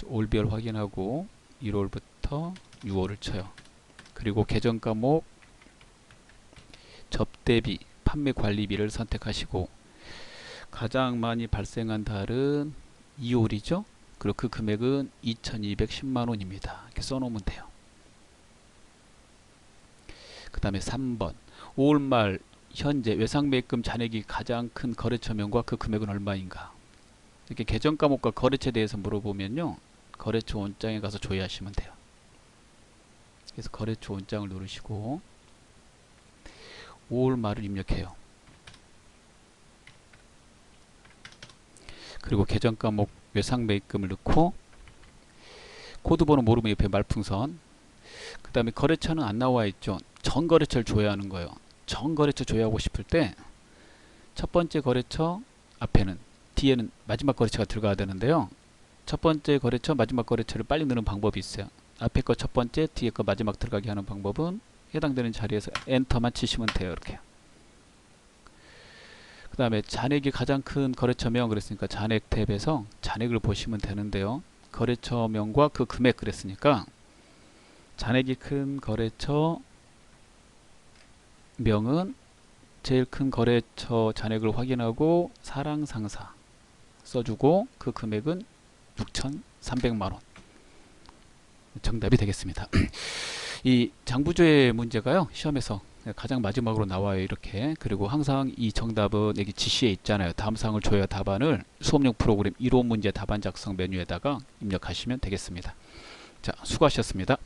올별 확인하고 1월부터 6월을 쳐요. 그리고 계정 과목 접대비 판매 관리비를 선택하시고 가장 많이 발생한 달은 2월이죠. 그리고 그 금액은 2210만원입니다. 이렇게 써놓으면 돼요. 그 다음에 3번 5월 말 현재 외상매입금 잔액이 가장 큰 거래처명과 그 금액은 얼마인가. 이렇게 계정 과목과 거래처에 대해서 물어보면요, 거래처 원장에 가서 조회하시면 돼요. 그래서 거래처 원장을 누르시고 5월 말을 입력해요. 그리고 계정 과목 외상매입금을 넣고 코드번호 모르면 옆에 말풍선, 그 다음에 거래처는 안 나와 있죠. 전 거래처를 조회하는 거예요. 전 거래처 조회하고 싶을 때 첫 번째 거래처 앞에는, 뒤에는 마지막 거래처가 들어가야 되는데요. 첫 번째 거래처, 마지막 거래처를 빨리 넣는 방법이 있어요. 앞에 거 첫 번째, 뒤에 거 마지막 들어가게 하는 방법은 해당되는 자리에서 엔터만 치시면 돼요. 이렇게. 그 다음에 잔액이 가장 큰 거래처명 그랬으니까 잔액 탭에서 잔액을 보시면 되는데요. 거래처명과 그 금액 그랬으니까 잔액이 큰 거래처 명은 제일 큰 거래처 잔액을 확인하고 사랑상사 써주고 그 금액은 6,300만원 정답이 되겠습니다. 이 장부조회 문제가요, 시험에서 가장 마지막으로 나와요. 이렇게. 그리고 항상 이 정답은 여기 지시에 있잖아요. 다음 사항을 조회하 답안을 수업용 프로그램 1호 문제 답안 작성 메뉴에다가 입력하시면 되겠습니다. 자, 수고하셨습니다.